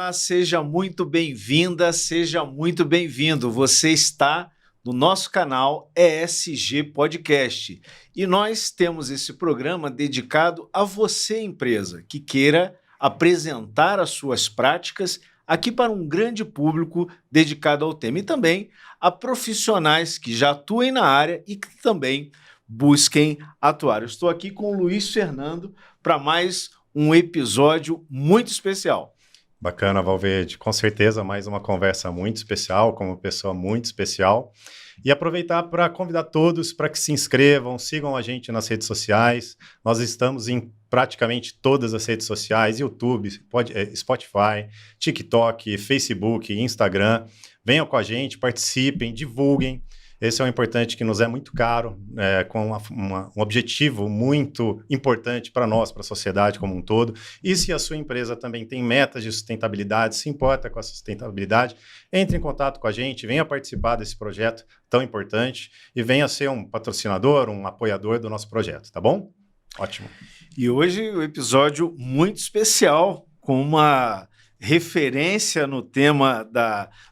Olá, seja muito bem-vinda, seja muito bem-vindo. Você está no nosso canal ESG Podcast e nós temos esse programa dedicado a você, empresa, que queira apresentar as suas práticas aqui para um grande público dedicado ao tema e também a profissionais que já atuem na área e que também busquem atuar. Eu estou aqui com o Luiz Fernando para mais um episódio muito especial. Bacana, Valverde. Com certeza, mais uma conversa muito especial, com uma pessoa muito especial. E aproveitar para convidar todos para que se inscrevam, sigam a gente nas redes sociais. Nós estamos em praticamente todas as redes sociais, YouTube, Spotify, TikTok, Facebook, Instagram. Venham com a gente, participem, divulguem. Esse é um importante que nos é muito caro, com um objetivo muito importante para nós, para a sociedade como um todo. E se a sua empresa também tem metas de sustentabilidade, se importa com a sustentabilidade, entre em contato com a gente, venha participar desse projeto tão importante e venha ser um patrocinador, um apoiador do nosso projeto, tá bom? Ótimo. E hoje o episódio muito especial, com uma referência no tema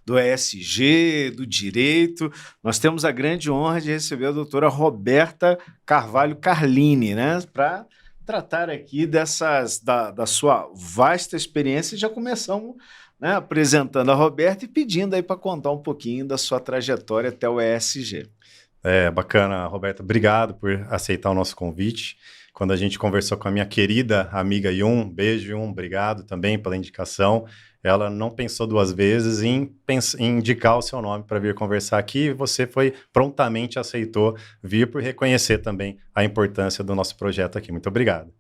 do ESG, do direito. Nós temos a grande honra de receber a doutora Roberta Carvalho Carlini, né, para tratar aqui da sua vasta experiência. Já começamos, né, apresentando a Roberta e pedindo aí para contar um pouquinho da sua trajetória até o ESG. Bacana, Roberta. Obrigado por aceitar o nosso convite. Quando a gente conversou com a minha querida amiga Yun, beijo Yun, obrigado também pela indicação. Ela não pensou duas vezes em indicar o seu nome para vir conversar aqui e você prontamente aceitou vir por reconhecer também a importância do nosso projeto aqui. Muito obrigado.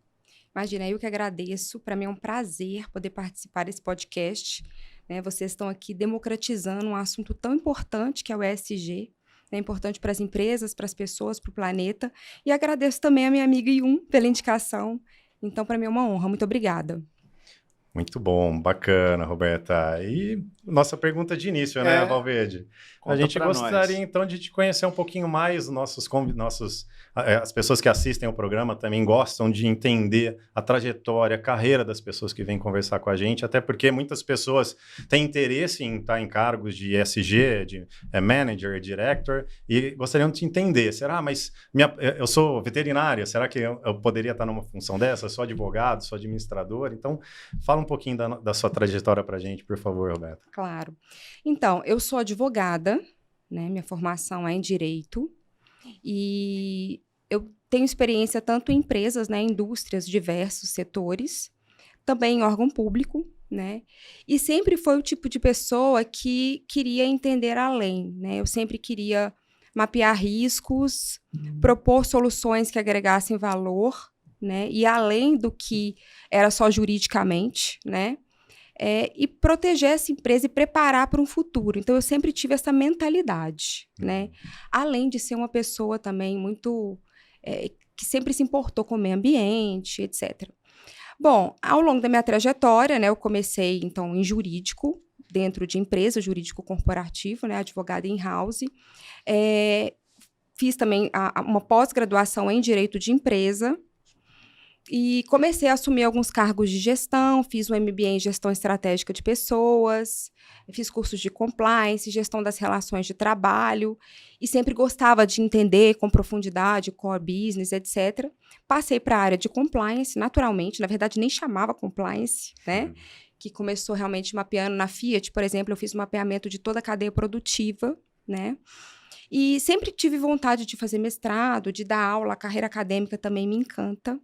Imagina, eu que agradeço. Para mim é um prazer poder participar desse podcast. Né? Vocês estão aqui democratizando um assunto tão importante que é o ESG. É importante para as empresas, para as pessoas, para o planeta. E agradeço também a minha amiga Yun pela indicação. Então, para mim é uma honra. Muito obrigada. Muito bom, bacana, Roberta. E nossa pergunta de início, né, Valverde? A gente gostaria, então, de te conhecer um pouquinho mais. As pessoas que assistem ao programa também gostam de entender a trajetória, a carreira das pessoas que vêm conversar com a gente, até porque muitas pessoas têm interesse em estar em cargos de ESG, de manager, director, e gostariam de te entender. Será, mas eu sou veterinária, será que eu poderia estar numa função dessa? Sou advogado, sou administrador? Então, fala um pouquinho da sua trajetória para a gente, por favor, Roberta. Claro. Então, eu sou advogada, né? Minha formação é em Direito e eu tenho experiência tanto em empresas, né, indústrias, diversos setores, também em órgão público, né? E sempre foi o tipo de pessoa que queria entender além, né? Eu sempre queria mapear riscos, propor soluções que agregassem valor, né? E além do que era só juridicamente, né? E proteger essa empresa e preparar para um futuro. Então, eu sempre tive essa mentalidade, né? Além de ser uma pessoa também muito... que sempre se importou com o meio ambiente, etc. Bom, ao longo da minha trajetória, né, eu comecei, então, em jurídico, dentro de empresa, jurídico corporativo, né, advogada in-house. Fiz também uma pós-graduação em Direito de Empresa, e comecei a assumir alguns cargos de gestão, fiz um MBA em Gestão Estratégica de Pessoas, fiz cursos de compliance, gestão das relações de trabalho, e sempre gostava de entender com profundidade, core business, etc. Passei para a área de compliance, naturalmente, na verdade nem chamava compliance, né? Que começou realmente mapeando na Fiat, por exemplo, eu fiz um mapeamento de toda a cadeia produtiva, né? E sempre tive vontade de fazer mestrado, de dar aula, a carreira acadêmica também me encanta.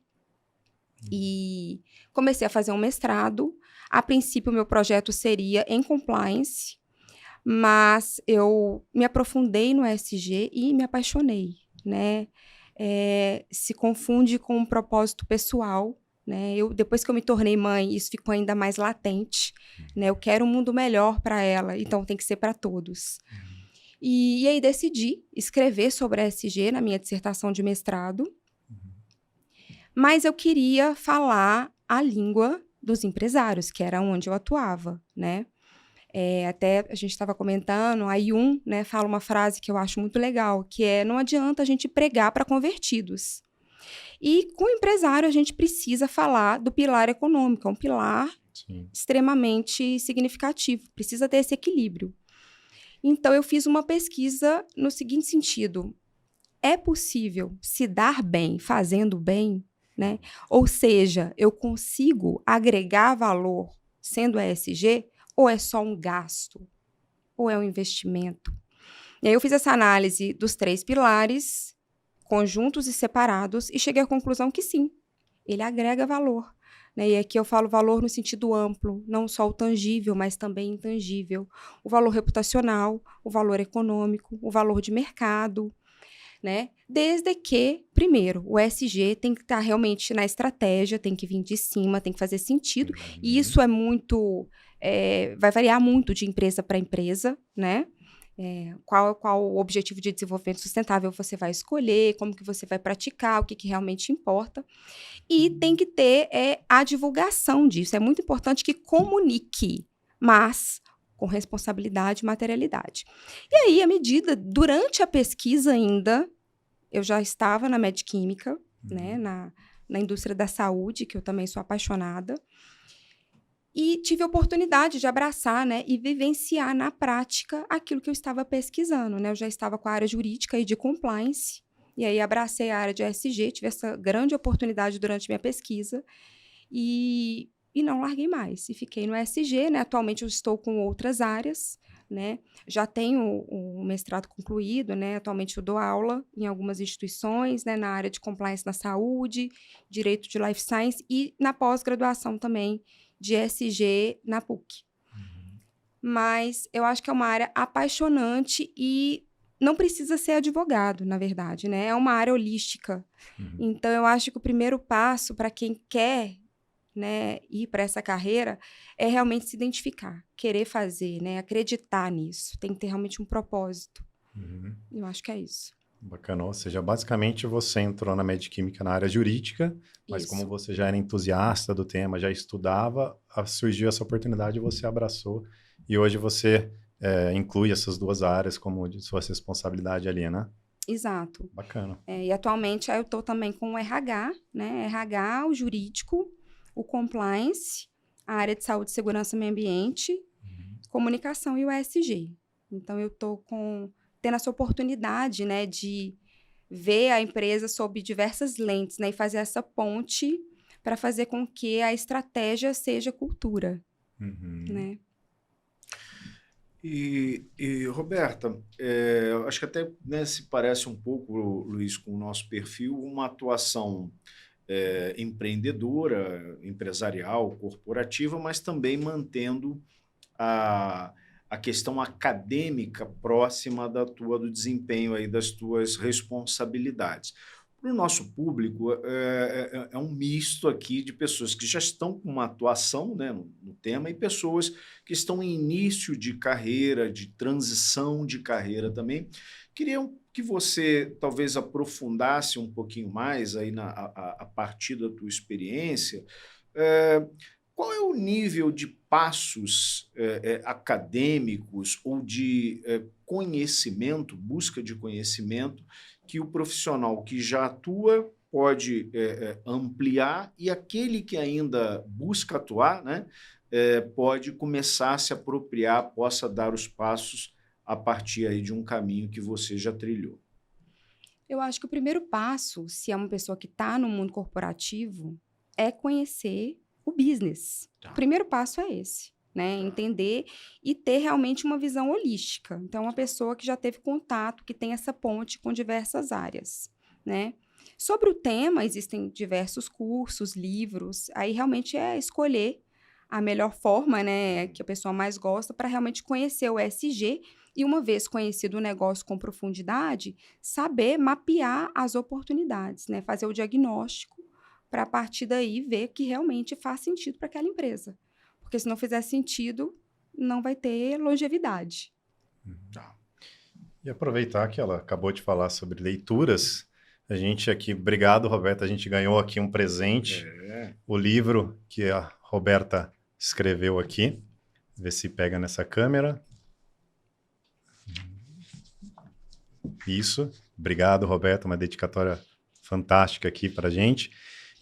E comecei a fazer um mestrado. A princípio, o meu projeto seria em compliance, mas eu me aprofundei no ESG e me apaixonei, né? Se confunde com um propósito pessoal, né? Depois que eu me tornei mãe, isso ficou ainda mais latente, né? Eu quero um mundo melhor para ela, então tem que ser para todos. E aí decidi escrever sobre a ESG na minha dissertação de mestrado. Mas eu queria falar a língua dos empresários, que era onde eu atuava, né? Até a gente estava comentando, a Yun, né, fala uma frase que eu acho muito legal, que é: não adianta a gente pregar para convertidos. E com o empresário a gente precisa falar do pilar econômico, é um pilar Sim. extremamente significativo. Precisa ter esse equilíbrio. Então, eu fiz uma pesquisa no seguinte sentido: é possível se dar bem fazendo bem, né? Ou seja, eu consigo agregar valor sendo ESG, ou é só um gasto, ou é um investimento? E aí eu fiz essa análise dos 3 pilares, conjuntos e separados, e cheguei à conclusão que sim, ele agrega valor. Né? E aqui eu falo valor no sentido amplo, não só o tangível, mas também intangível. O valor reputacional, o valor econômico, o valor de mercado, né? Desde que, primeiro, o ESG tem que estar realmente na estratégia, tem que vir de cima, tem que fazer sentido. E isso é muito, vai variar muito de empresa para empresa, né? Qual o objetivo de desenvolvimento sustentável você vai escolher, como que você vai praticar, o que realmente importa. E tem que ter a divulgação disso. É muito importante que comunique, mas com responsabilidade e materialidade. E aí, à medida, durante a pesquisa ainda, eu já estava na Medquímica, né, na indústria da saúde, que eu também sou apaixonada, e tive a oportunidade de abraçar, né, e vivenciar na prática aquilo que eu estava pesquisando, né? Eu já estava com a área jurídica e de compliance, e aí abracei a área de ESG, tive essa grande oportunidade durante minha pesquisa, e não larguei mais, e fiquei no ESG, né? Atualmente eu estou com outras áreas, né? Já tenho o mestrado concluído, né? Atualmente eu dou aula em algumas instituições, né? Na área de compliance na saúde, direito de life science e na pós-graduação também de ESG na PUC. Mas eu acho que é uma área apaixonante e não precisa ser advogado, na verdade, né? É uma área holística. Então, eu acho que o primeiro passo para quem quer, né, ir para essa carreira é realmente se identificar, querer fazer, né, acreditar nisso. Tem que ter realmente um propósito. Eu acho que é isso. Bacana. Ou seja, basicamente você entrou na Medquímica na área jurídica, mas como você já era entusiasta do tema, já estudava, surgiu essa oportunidade e você abraçou. E hoje você inclui essas duas áreas como de sua responsabilidade ali, né? Exato. Bacana. E atualmente eu estou também com o RH, né? RH, o jurídico, o compliance, a área de saúde, segurança e meio ambiente, comunicação e o ESG. Então, eu estou tendo essa oportunidade, né, de ver a empresa sob diversas lentes, né, e fazer essa ponte para fazer com que a estratégia seja cultura, né? E Roberta, acho que até, né, se parece um pouco, Luiz, com o nosso perfil, uma atuação empreendedora, empresarial, corporativa, mas também mantendo a questão acadêmica próxima do desempenho aí das tuas responsabilidades. Para o nosso público, é um misto aqui de pessoas que já estão com uma atuação, né, no tema e pessoas que estão em início de carreira, de transição de carreira também. Queria que você talvez aprofundasse um pouquinho mais aí a partir da tua experiência. Qual é o nível de passos acadêmicos ou de conhecimento, busca de conhecimento, que o profissional que já atua pode ampliar e aquele que ainda busca atuar, né, pode começar a se apropriar, possa dar os passos a partir aí de um caminho que você já trilhou? Eu acho que o primeiro passo, se é uma pessoa que está no mundo corporativo, é conhecer o business. O primeiro passo é esse, né? Entender e ter realmente uma visão holística. Então, uma pessoa que já teve contato, que tem essa ponte com diversas áreas, né? Sobre o tema, existem diversos cursos, livros. Aí, realmente, é escolher a melhor forma, né, que a pessoa mais gosta para realmente conhecer o ESG e, uma vez conhecido o negócio com profundidade, saber mapear as oportunidades, né? Fazer o diagnóstico para, a partir daí, ver que realmente faz sentido para aquela empresa. Porque se não fizer sentido, não vai ter longevidade. E aproveitar que ela acabou de falar sobre leituras, a gente aqui, obrigado, Roberta, a gente ganhou aqui um presente, o livro que a Roberta escreveu aqui, ver se pega nessa câmera. Isso, obrigado, Roberta, uma dedicatória fantástica aqui para a gente.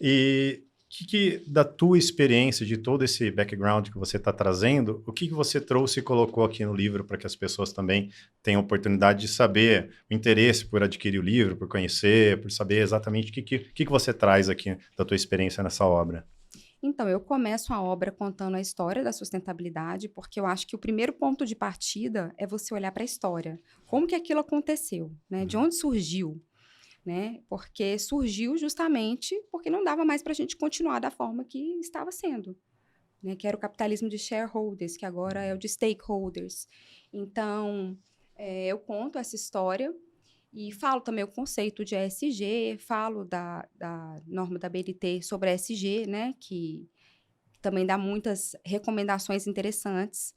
E Da tua experiência, de todo esse background que você está trazendo, o que você trouxe e colocou aqui no livro para que as pessoas também tenham oportunidade de saber o interesse por adquirir o livro, por conhecer, por saber exatamente o que você traz aqui da tua experiência nessa obra? Então, eu começo a obra contando a história da sustentabilidade, porque eu acho que o primeiro ponto de partida é você olhar para a história. Como que aquilo aconteceu, né? De onde surgiu? Né? Porque surgiu justamente porque não dava mais para a gente continuar da forma que estava sendo, né? Que era o capitalismo de shareholders, que agora é o de stakeholders. Então, eu conto essa história e falo também o conceito de ESG, falo da norma da BNT sobre a ESG, né? Que também dá muitas recomendações interessantes.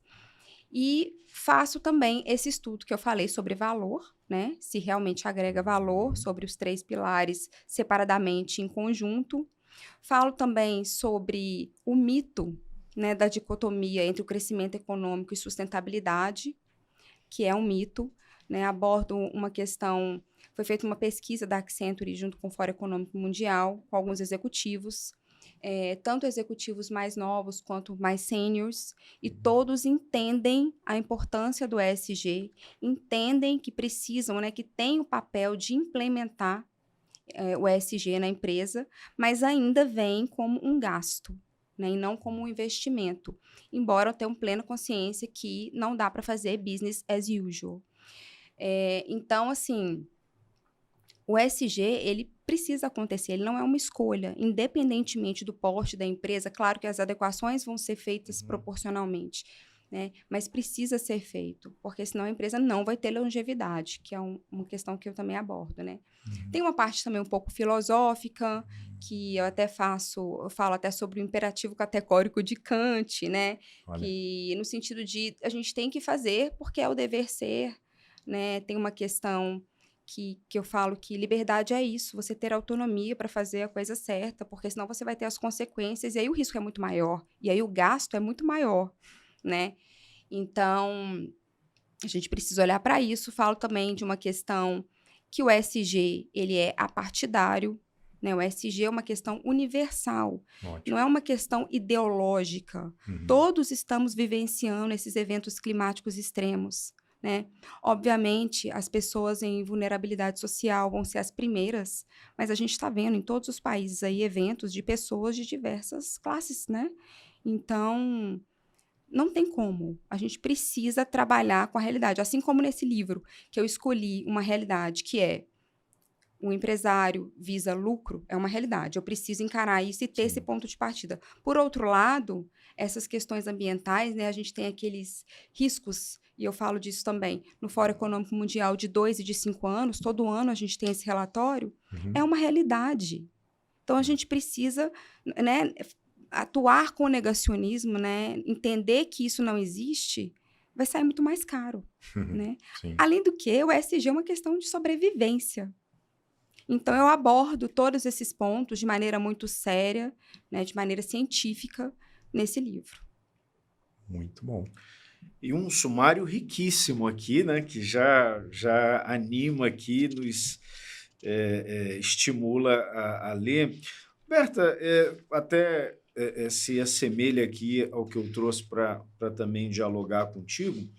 E faço também esse estudo que eu falei sobre valor, né? Se realmente agrega valor, sobre os 3 pilares separadamente em conjunto. Falo também sobre o mito, né, da dicotomia entre o crescimento econômico e sustentabilidade, que é um mito, né? Abordo uma questão, foi feita uma pesquisa da Accenture junto com o Fórum Econômico Mundial, com alguns executivos, tanto executivos mais novos quanto mais sêniores, e todos entendem a importância do ESG, entendem que precisam, né, que tem o papel de implementar o ESG na empresa, mas ainda vem como um gasto, né, e não como um investimento, embora eu tenha plena consciência que não dá para fazer business as usual. Então, assim, o ESG, ele precisa acontecer, ele não é uma escolha, independentemente do porte da empresa. Claro que as adequações vão ser feitas proporcionalmente, né? Mas precisa ser feito, porque senão a empresa não vai ter longevidade, que é uma questão que eu também abordo, né? Tem uma parte também um pouco filosófica, que eu falo até sobre o imperativo categórico de Kant, né? Olha. Que no sentido de a gente tem que fazer porque é o dever ser, né? Tem uma questão que eu falo que liberdade é isso, você ter autonomia para fazer a coisa certa, porque senão você vai ter as consequências e aí o risco é muito maior, e aí o gasto é muito maior, né? Então, a gente precisa olhar para isso. Falo também de uma questão que o ESG, ele é apartidário, né? O ESG é uma questão universal, Ótimo. não é uma questão ideológica. Todos estamos vivenciando esses eventos climáticos extremos, né? Obviamente, as pessoas em vulnerabilidade social vão ser as primeiras, mas a gente está vendo em todos os países aí eventos de pessoas de diversas classes, né? Então, não tem como. A gente precisa trabalhar com a realidade. Assim como nesse livro, que eu escolhi uma realidade que é o empresário visa lucro, é uma realidade. Eu preciso encarar isso e ter esse ponto de partida. Por outro lado, essas questões ambientais, né, a gente tem aqueles riscos, e eu falo disso também, no Fórum Econômico Mundial de 2 e de 5 anos, todo ano a gente tem esse relatório, é uma realidade. Então, a gente precisa, né, atuar com o negacionismo, né, entender que isso não existe, vai sair muito mais caro, né? Sim. Além do que, o ESG é uma questão de sobrevivência. Então, eu abordo todos esses pontos de maneira muito séria, né, de maneira científica, nesse livro. Muito bom. E um sumário riquíssimo aqui, né, que já anima aqui, nos estimula a ler. Berta, até se assemelha aqui ao que eu trouxe para também dialogar contigo.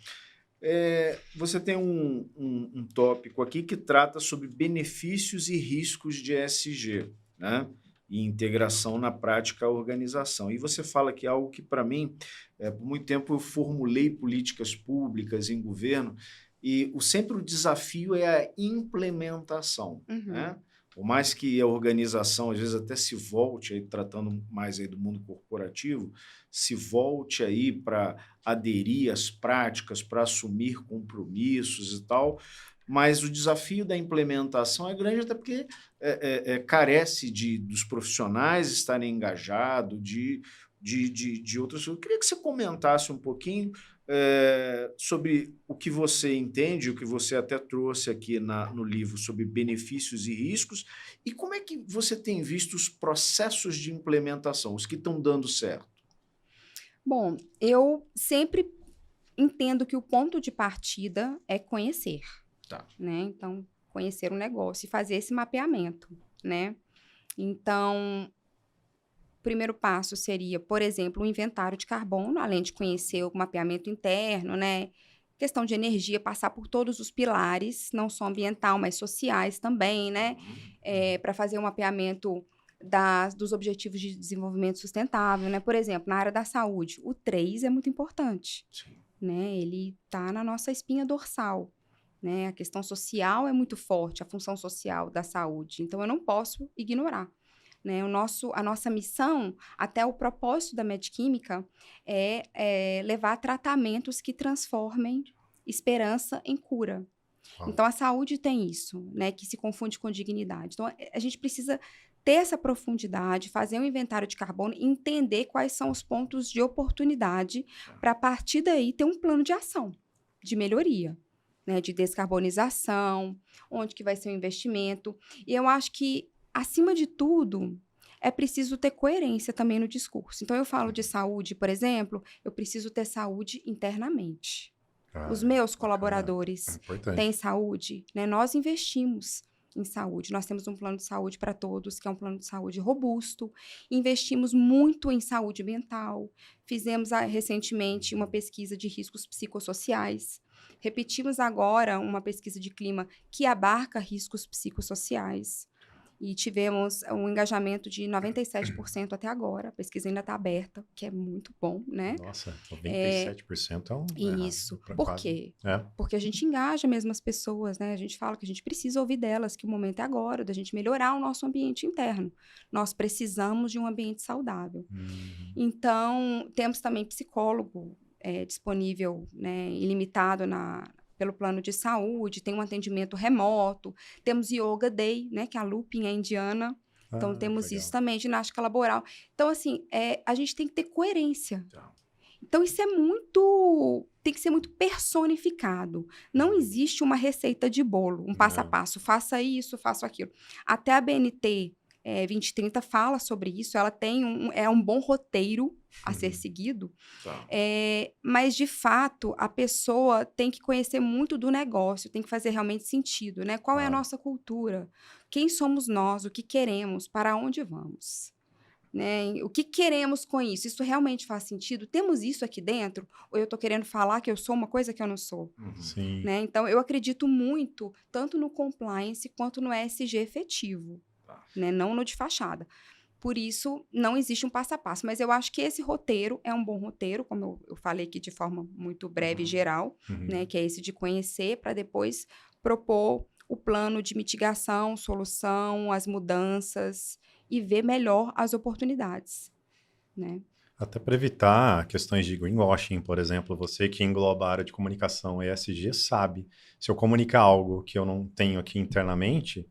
Você tem um tópico aqui que trata sobre benefícios e riscos de ESG, né? E integração na prática à organização. E você fala que é algo que, para mim, por muito tempo eu formulei políticas públicas em governo e sempre o desafio é a implementação, né? Por mais que a organização, às vezes, até se volte, aí, tratando mais aí do mundo corporativo, se volte aí para aderir às práticas, para assumir compromissos e tal, mas o desafio da implementação é grande, até porque carece dos profissionais estarem engajados, de outras coisas. Eu queria que você comentasse um pouquinho sobre o que você entende, o que você até trouxe aqui no livro sobre benefícios e riscos, e como é que você tem visto os processos de implementação, os que estão dando certo? Bom, eu sempre entendo que o ponto de partida é conhecer, né? Então, conhecer o negócio e fazer esse mapeamento, né? Então, primeiro passo seria, por exemplo, um inventário de carbono, além de conhecer o mapeamento interno, né? Questão de energia, passar por todos os pilares, não só ambiental, mas sociais também, né? Para fazer um mapeamento dos Objetivos de Desenvolvimento Sustentável, né? Por exemplo, na área da saúde, o 3 é muito importante, né? Ele está na nossa espinha dorsal, né? A questão social é muito forte, a função social da saúde, então eu não posso ignorar. Né, a nossa missão, até o propósito da Medquímica, é levar tratamentos que transformem esperança em cura. Então, a saúde tem isso, né, que se confunde com dignidade. Então, a gente precisa ter essa profundidade, fazer um inventário de carbono e entender quais são os pontos de oportunidade para, a partir daí, ter um plano de ação, de melhoria, né, de descarbonização, onde que vai ser o investimento. E eu acho que, acima de tudo, é preciso ter coerência também no discurso. Então, eu falo de saúde, por exemplo, eu preciso ter saúde internamente. Os meus colaboradores têm saúde, né? Nós investimos em saúde. Nós temos um plano de saúde para todos, que é um plano de saúde robusto. Investimos muito em saúde mental. Fizemos recentemente uma pesquisa de riscos psicossociais. Repetimos agora uma pesquisa de clima que abarca riscos psicossociais. E tivemos um engajamento de 97% até agora. A pesquisa ainda está aberta, que é muito bom, né? Nossa, 97% é um... Isso. Por quê? Porque a gente engaja mesmo as pessoas, né? A gente fala que a gente precisa ouvir delas, que o momento é agora, da gente melhorar o nosso ambiente interno. Nós precisamos de um ambiente saudável. Então, temos também psicólogo disponível, né, ilimitado pelo plano de saúde, tem um atendimento remoto, temos Yoga Day, né, que a Lupin é indiana, então temos isso também, ginástica laboral. Então, assim, a gente tem que ter coerência. Então, isso tem que ser muito personificado. Não existe uma receita de bolo, um passo a passo, faça isso, faça aquilo. Até a BNT 2030 fala sobre isso, ela tem um bom roteiro a ser seguido, mas, de fato, a pessoa tem que conhecer muito do negócio, tem que fazer realmente sentido, né? Qual é a nossa cultura? Quem somos nós? O que queremos? Para onde vamos? Né? O que queremos com isso? Isso realmente faz sentido? Temos isso aqui dentro? Ou eu estou querendo falar que eu sou uma coisa que eu não sou? Sim. Né? Então, eu acredito muito, tanto no compliance quanto no ESG efetivo, né? Não no de fachada. Por isso, não existe um passo a passo. Mas eu acho que esse roteiro é um bom roteiro, como eu falei aqui de forma muito breve e geral, né? Que é esse de conhecer para depois propor o plano de mitigação, solução, as mudanças e ver melhor as oportunidades, né? Até para evitar questões de greenwashing, por exemplo, você que engloba a área de comunicação ESG sabe, se eu comunicar algo que eu não tenho aqui internamente,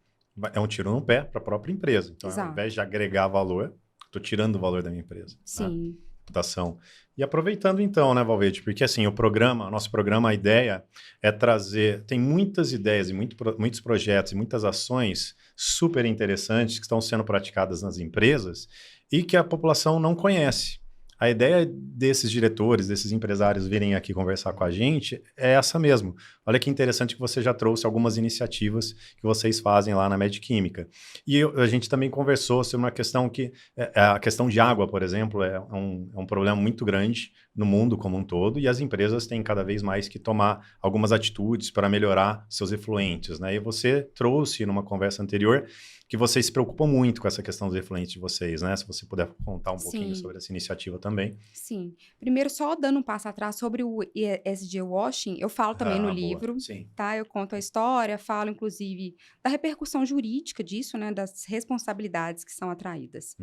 é um tiro no pé para a própria empresa. Então, ao invés de agregar valor, estou tirando o valor da minha empresa. Sim. Né? Reputação. E aproveitando então, né, Valverde, porque assim, nosso programa, a ideia é trazer, tem muitas ideias e muitos projetos e muitas ações super interessantes que estão sendo praticadas nas empresas e que a população não conhece. A ideia desses diretores, desses empresários virem aqui conversar com a gente é essa mesmo. Olha que interessante que você já trouxe algumas iniciativas que vocês fazem lá na Medquímica. E a gente também conversou sobre uma questão que... a questão de água, por exemplo, é um problema muito grande no mundo como um todo, e as empresas têm cada vez mais que tomar algumas atitudes para melhorar seus efluentes, né? E você trouxe numa conversa anterior que vocês se preocupam muito com essa questão dos efluentes de vocês, né? Se você puder contar um pouquinho sobre essa iniciativa também. Sim. Primeiro, só dando um passo atrás sobre o ESG Washing, eu falo também no livro, tá? Eu conto a história, falo, inclusive, da repercussão jurídica disso, né? Das responsabilidades que são atraídas.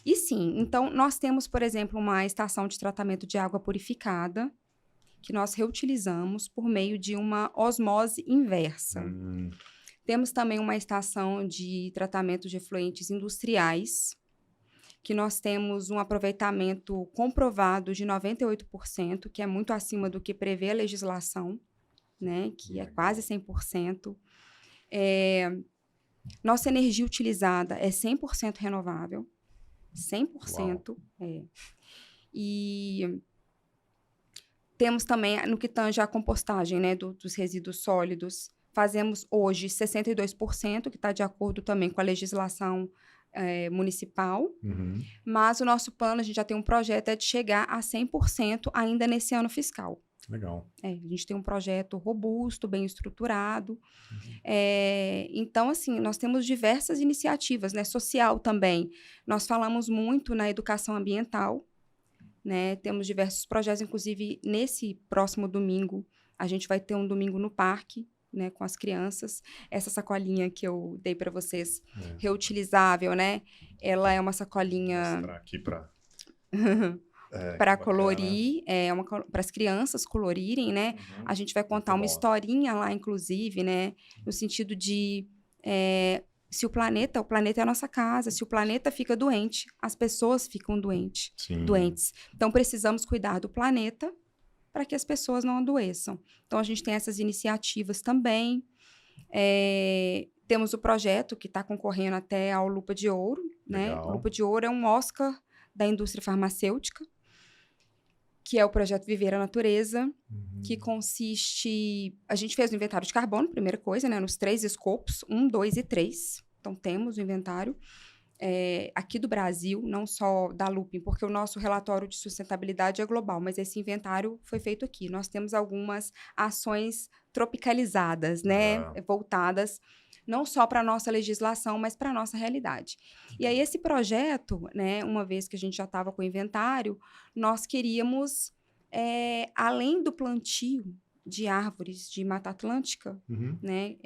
E sim, então, nós temos, por exemplo, uma estação de tratamento de água purificada, que nós reutilizamos por meio de uma osmose inversa. Temos também uma estação de tratamento de efluentes industriais, que nós temos um aproveitamento comprovado de 98%, que é muito acima do que prevê a legislação, né, que é quase 100%. Nossa energia utilizada é 100% renovável, 100%. E temos também, no que tange a compostagem, né, dos resíduos sólidos, fazemos hoje 62%, que está de acordo também com a legislação municipal, Uhum. mas o nosso plano, a gente já tem um projeto, é de chegar a 100% ainda nesse ano fiscal. Legal. A gente tem um projeto robusto, bem estruturado. Então, assim, nós temos diversas iniciativas, né? Social também. Nós falamos muito na educação ambiental, né? Temos diversos projetos, inclusive nesse próximo domingo, a gente vai ter um domingo no parque, né, com as crianças. Essa sacolinha que eu dei para vocês, reutilizável, né? Ela é uma Vou sacolinha mostrar aqui para para colorir, para as crianças colorirem, né? Uhum. A gente vai contar uma historinha lá, inclusive, né? No sentido de se o planeta é a nossa casa, se o planeta fica doente, as pessoas ficam doentes. Então, precisamos cuidar do planeta para que as pessoas não adoeçam. Então, a gente tem essas iniciativas também. Temos o projeto que está concorrendo até ao Lupa de Ouro, né? O Lupa de Ouro é um Oscar da indústria farmacêutica, que é o projeto Viver a Natureza, que consiste... A gente fez o inventário de carbono, primeira coisa, né? Nos 3 escopos, 1, 2 e 3. Então, temos o inventário aqui do Brasil, não só da Lupin, porque o nosso relatório de sustentabilidade é global, mas esse inventário foi feito aqui. Nós temos algumas ações tropicalizadas, né? Voltadas não só para a nossa legislação, mas para a nossa realidade. E aí, esse projeto, né, uma vez que a gente já estava com o inventário, nós queríamos, além do plantio de árvores de Mata Atlântica, né,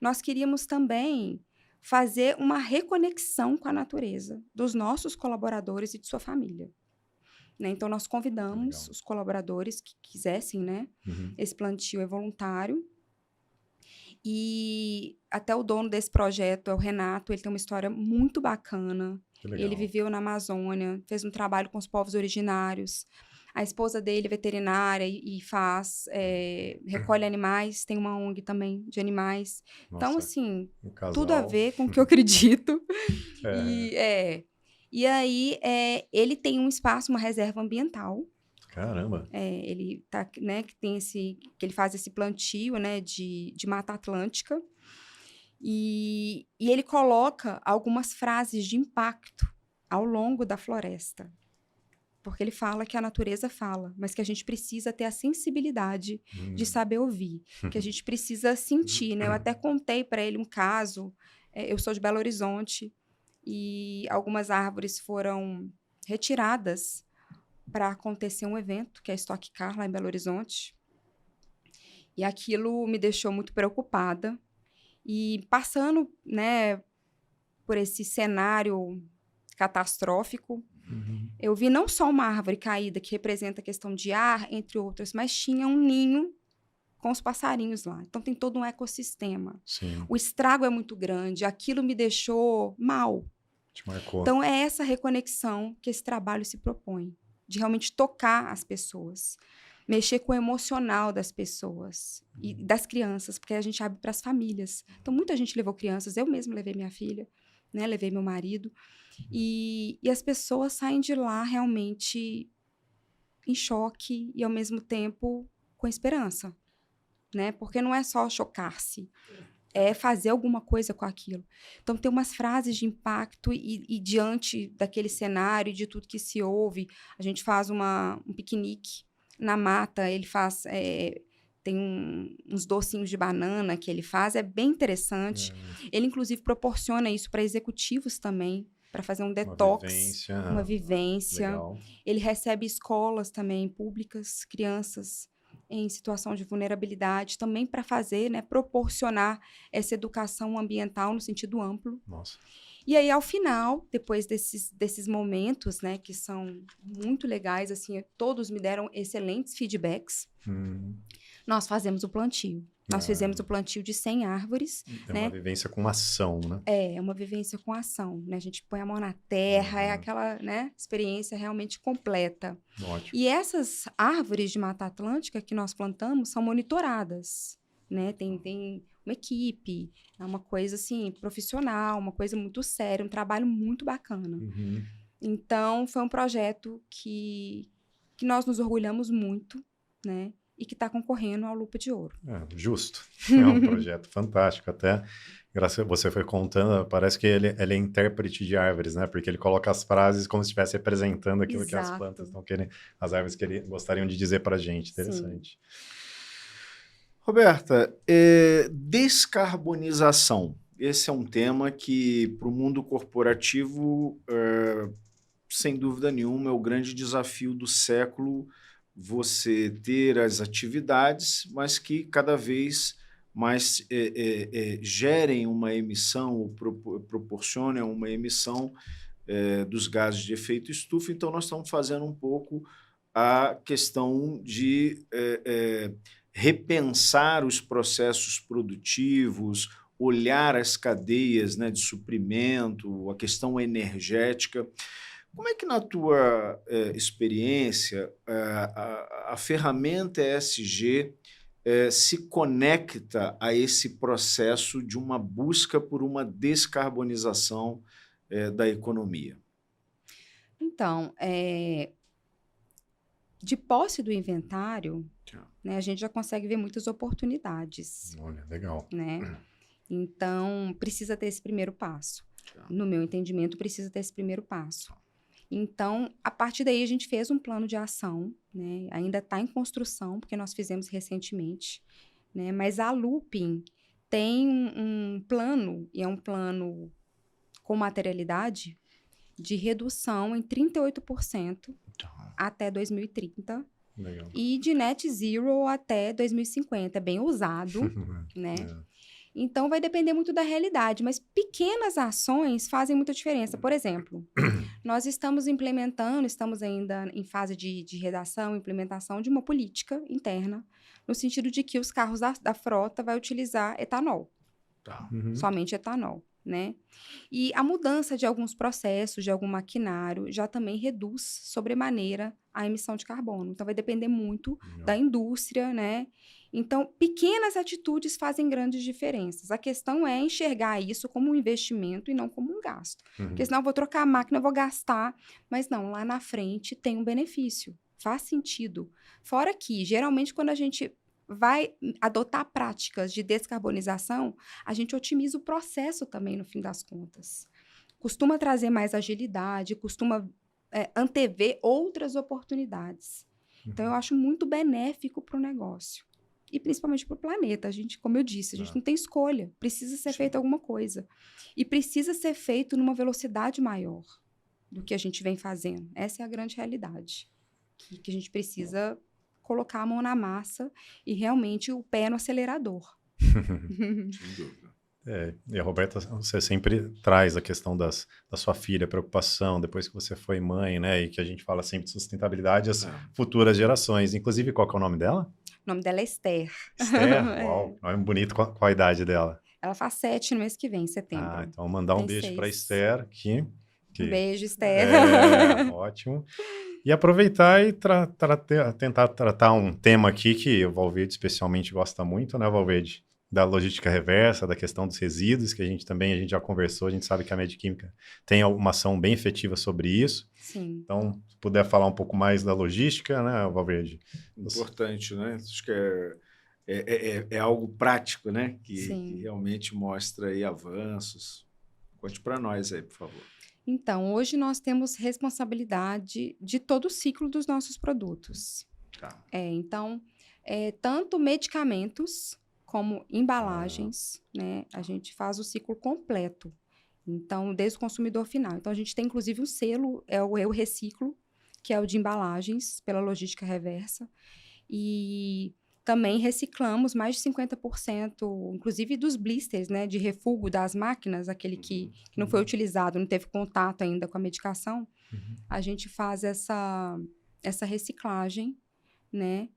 nós queríamos também fazer uma reconexão com a natureza dos nossos colaboradores e de sua família. Né? Então, nós convidamos os colaboradores que quisessem, né? Esse plantio é voluntário. E até o dono desse projeto é o Renato, ele tem uma história muito bacana. Ele viveu na Amazônia, fez um trabalho com os povos originários. A esposa dele é veterinária e recolhe animais, tem uma ONG também de animais. Nossa, então, assim, tudo a ver com o que eu acredito. E aí, ele tem um espaço, uma reserva ambiental. Caramba! Ele tá, né, que ele faz esse plantio, né, de Mata Atlântica. E ele coloca algumas frases de impacto ao longo da floresta. Porque ele fala que a natureza fala, mas que a gente precisa ter a sensibilidade de saber ouvir, que a gente precisa sentir, né? Eu até contei para ele um caso, eu sou de Belo Horizonte, e algumas árvores foram retiradas para acontecer um evento, que é a Stock Car, lá em Belo Horizonte. E aquilo me deixou muito preocupada. E passando, né, por esse cenário catastrófico, eu vi não só uma árvore caída que representa a questão de ar, entre outras, mas tinha um ninho com os passarinhos lá. Então, tem todo um ecossistema. Sim. O estrago é muito grande, aquilo me deixou mal. Te marcou. Então, é essa reconexão que esse trabalho se propõe, de realmente tocar as pessoas, mexer com o emocional das pessoas e das crianças, porque a gente abre para as famílias. Então, muita gente levou crianças, eu mesma levei minha filha, né, levei meu marido, e as pessoas saem de lá realmente em choque e, ao mesmo tempo, com esperança, né? Porque não é só chocar-se, é fazer alguma coisa com aquilo. Então, tem umas frases de impacto e diante daquele cenário e de tudo que se ouve, a gente faz um piquenique na mata, ele faz... tem uns docinhos de banana que ele faz, é bem interessante. Ele, inclusive, proporciona isso para executivos também, para fazer um detox, uma vivência. Legal. Ele recebe escolas também públicas, crianças em situação de vulnerabilidade, também para fazer, né, proporcionar essa educação ambiental no sentido amplo. Nossa. E aí, ao final, depois desses momentos, né, que são muito legais, assim, todos me deram excelentes feedbacks, nós fazemos o plantio. Nós fizemos o plantio de 100 árvores. É né? uma vivência com ação, né? É uma vivência com ação, né? A gente põe a mão na terra, é aquela, né, experiência realmente completa. Ótimo. E essas árvores de Mata Atlântica que nós plantamos são monitoradas, né? Tem uma equipe, é uma coisa, assim, profissional, uma coisa muito séria, um trabalho muito bacana. Então, foi um projeto que nós nos orgulhamos muito, né? E que está concorrendo ao Lupa de Ouro. Justo. É um projeto fantástico até. Você foi contando, parece que ele é intérprete de árvores, né? Porque ele coloca as frases como se estivesse representando aquilo que as plantas Exato. estão querendo, as árvores gostariam de dizer para a gente. Sim. Interessante. Roberta, descarbonização. Esse é um tema que, para o mundo corporativo, sem dúvida nenhuma, é o grande desafio do século, você ter as atividades, mas que cada vez mais gerem uma emissão ou proporcionem uma emissão dos gases de efeito estufa. Então, nós estamos fazendo um pouco a questão de repensar os processos produtivos, olhar as cadeias, né, de suprimento, a questão energética. Como é que, na tua experiência, a ferramenta ESG se conecta a esse processo de uma busca por uma descarbonização da economia? Então, de posse do inventário, né, a gente já consegue ver muitas oportunidades, Olha, legal. né? Então, precisa ter esse primeiro passo. No meu entendimento, precisa ter esse primeiro passo. Então, a partir daí, a gente fez um plano de ação, né? Ainda está em construção, porque nós fizemos recentemente, né? Mas a Lupin tem um plano, e é um plano com materialidade, de redução em 38% até 2030 Legal. e de net zero até 2050. É bem ousado, né? Então, vai depender muito da realidade, mas pequenas ações fazem muita diferença. Por exemplo, nós estamos ainda em fase de redação, implementação de uma política interna, no sentido de que os carros da frota vai utilizar etanol, somente etanol, né? E a mudança de alguns processos, de algum maquinário, já também reduz sobremaneira a emissão de carbono. Então, vai depender muito da indústria, né? Então, pequenas atitudes fazem grandes diferenças. A questão é enxergar isso como um investimento e não como um gasto. Porque senão eu vou trocar a máquina, eu vou gastar, mas não, lá na frente tem um benefício. Faz sentido. Fora que, geralmente, quando a gente vai adotar práticas de descarbonização, a gente otimiza o processo também, no fim das contas. Costuma trazer mais agilidade, costuma antever outras oportunidades. Então, eu acho muito benéfico para o negócio. E principalmente para o planeta. A gente, como eu disse, a gente não tem escolha. Precisa ser feita alguma coisa. E precisa ser feito numa velocidade maior do que a gente vem fazendo. Essa é a grande realidade. Que a gente precisa colocar a mão na massa e realmente o pé no acelerador. Sem dúvida. E a Roberta, você sempre traz a questão da sua filha, preocupação, depois que você foi mãe, né? E que a gente fala sempre de sustentabilidade, as futuras gerações. Inclusive, qual que é o nome dela? O nome dela é Esther. Esther? Uau, nome bonito. Qual a idade dela? Ela faz 7 no mês que vem, em setembro. Então mandar um beijo para Esther aqui. Um beijo, Esther. Ótimo. E aproveitar e tentar tratar um tema aqui que o Valverde especialmente gosta muito, né, Valverde? Da logística reversa, da questão dos resíduos, que a gente já conversou, a gente sabe que a Medquímica tem uma ação bem efetiva sobre isso. Sim. Então, se puder falar um pouco mais da logística, né, Valverde? Importante, né? Acho que é algo prático, né? Que realmente mostra aí avanços. Conte para nós aí, por favor. Então, hoje nós temos responsabilidade de todo o ciclo dos nossos produtos. Então, tanto medicamentos como embalagens, né? A gente faz o ciclo completo. Então, desde o consumidor final. Então, a gente tem, inclusive, um selo, é o Reciclo, que é o de embalagens, pela logística reversa. E também reciclamos mais de 50%, inclusive dos blisters, né, de refúgio das máquinas, aquele que não foi utilizado, não teve contato ainda com a medicação. A gente faz essa reciclagem, né?